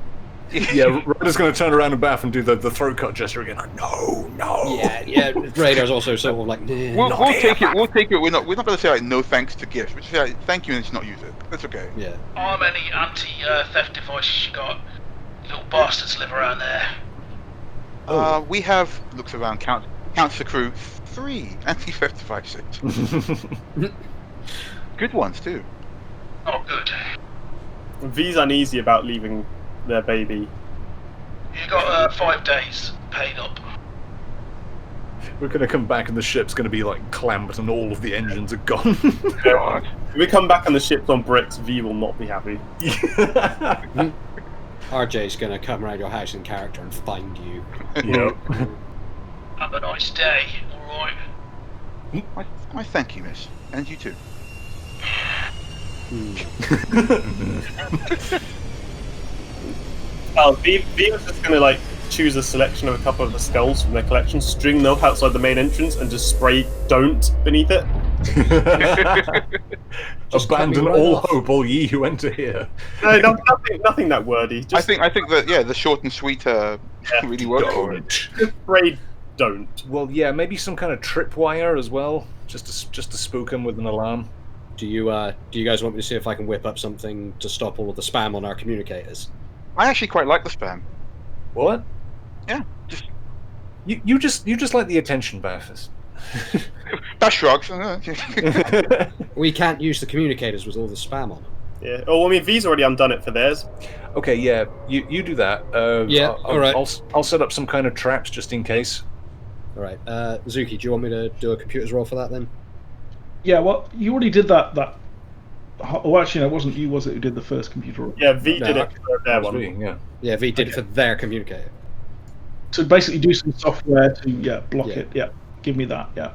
Yeah, Radar's going to turn around and baff and do the throat cut gesture again. Like, no. Yeah. Radar's also sort of like. We'll take it. We'll take it. We're not going to say like no thanks to gifts. We'll just say like, thank you and just not use it. That's okay. Yeah. Arm any anti-theft devices you got. Little bastards live around there. We have, looks around, counts the crew, 3 anti-theft devices. Good ones, too. Oh, good. V's uneasy about leaving their baby. You got 5 days paid up. We're going to come back and the ship's going to be like clamped and all of the engines are gone. If we come back and the ship's on bricks, V will not be happy. RJ's gonna come around your house in character and find you. Yep. Have a nice day, alright? I thank you, miss. And you too. V was just gonna like choose a selection of a couple of the skulls from their collection, string them up outside the main entrance, and just spray "don't" beneath it. Abandon all hope, all ye who enter here. No, nothing that wordy. Just, I think that the short and sweet really work for it. Just spray "don't." Well, yeah, maybe some kind of tripwire as well, just to spook them with an alarm. Do you guys want me to see if I can whip up something to stop all of the spam on our communicators? I actually quite like the spam. What? Yeah, you just like the attention, Bathurst. That shrugs. We can't use the communicators with all the spam on them. Yeah. Oh, I mean, V's already undone it for theirs. Okay, yeah, you do that. All right. I'll set up some kind of traps just in case. All right, Zuki, do you want me to do a computers roll for that then? Yeah, well, you already did that. Oh, actually, no, it wasn't you, was it, who did the first computer roll? Yeah, V did it for their one. Yeah, V did it for their communicator. To basically do some software to block it. Yeah, give me that. Yeah.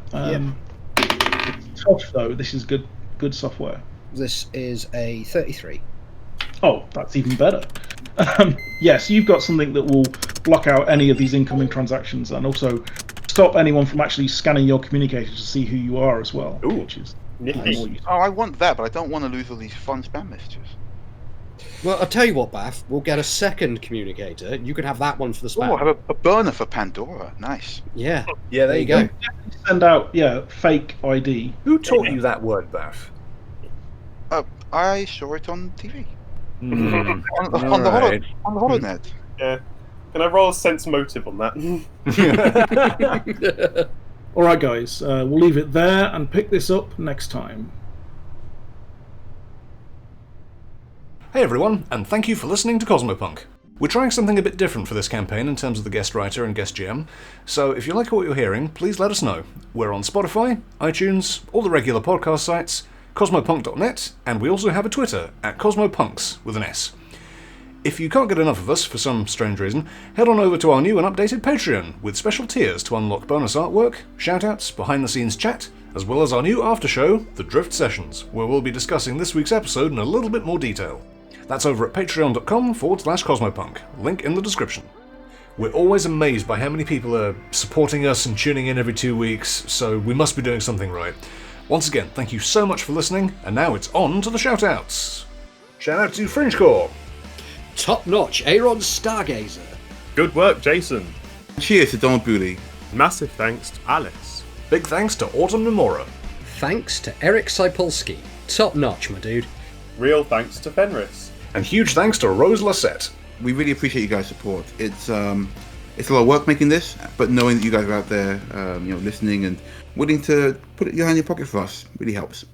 It's tough though. This is good software. This is a 33. Oh, that's even better. Yes, you've got something that will block out any of these incoming transactions and also stop anyone from actually scanning your communicators to see who you are as well. Ooh. Which is Oh, I want that, but I don't want to lose all these fun spam messages. Well, I'll tell you what, Bath. We'll get a second communicator. You can have that one for the spam. Oh, I have a burner for Pandora. Nice. Yeah. Yeah, there you go. Send out fake ID. Who taught you that word, Bath? I saw it on TV. Mm. on the HoloNet. Yeah. Can I roll a sense motive on that? All right, guys. We'll leave it there and pick this up next time. Hey everyone, and thank you for listening to Cosmopunk. We're trying something a bit different for this campaign in terms of the guest writer and guest GM, so if you like what you're hearing, please let us know. We're on Spotify, iTunes, all the regular podcast sites, cosmopunk.net, and we also have a Twitter, @cosmopunks, with an S. If you can't get enough of us for some strange reason, head on over to our new and updated Patreon, with special tiers to unlock bonus artwork, shoutouts, behind-the-scenes chat, as well as our new aftershow, The Drift Sessions, where we'll be discussing this week's episode in a little bit more detail. That's over at patreon.com/Cosmopunk, link in the description. We're always amazed by how many people are supporting us and tuning in every 2 weeks, so we must be doing something right. Once again, thank you so much for listening, and now it's on to the shoutouts. Shout out to Fringe Corps. Top notch, Aaron Stargazer. Good work, Jason. Cheers to Donald Booley. Massive thanks to Alice. Big thanks to Autumn Nomura. Thanks to Eric Sipolsky. Top notch, my dude. Real thanks to Fenris. And huge thanks to Rose Lassette. We really appreciate you guys' support. It's a lot of work making this, but knowing that you guys are out there, listening and willing to put it behind your pocket for us really helps.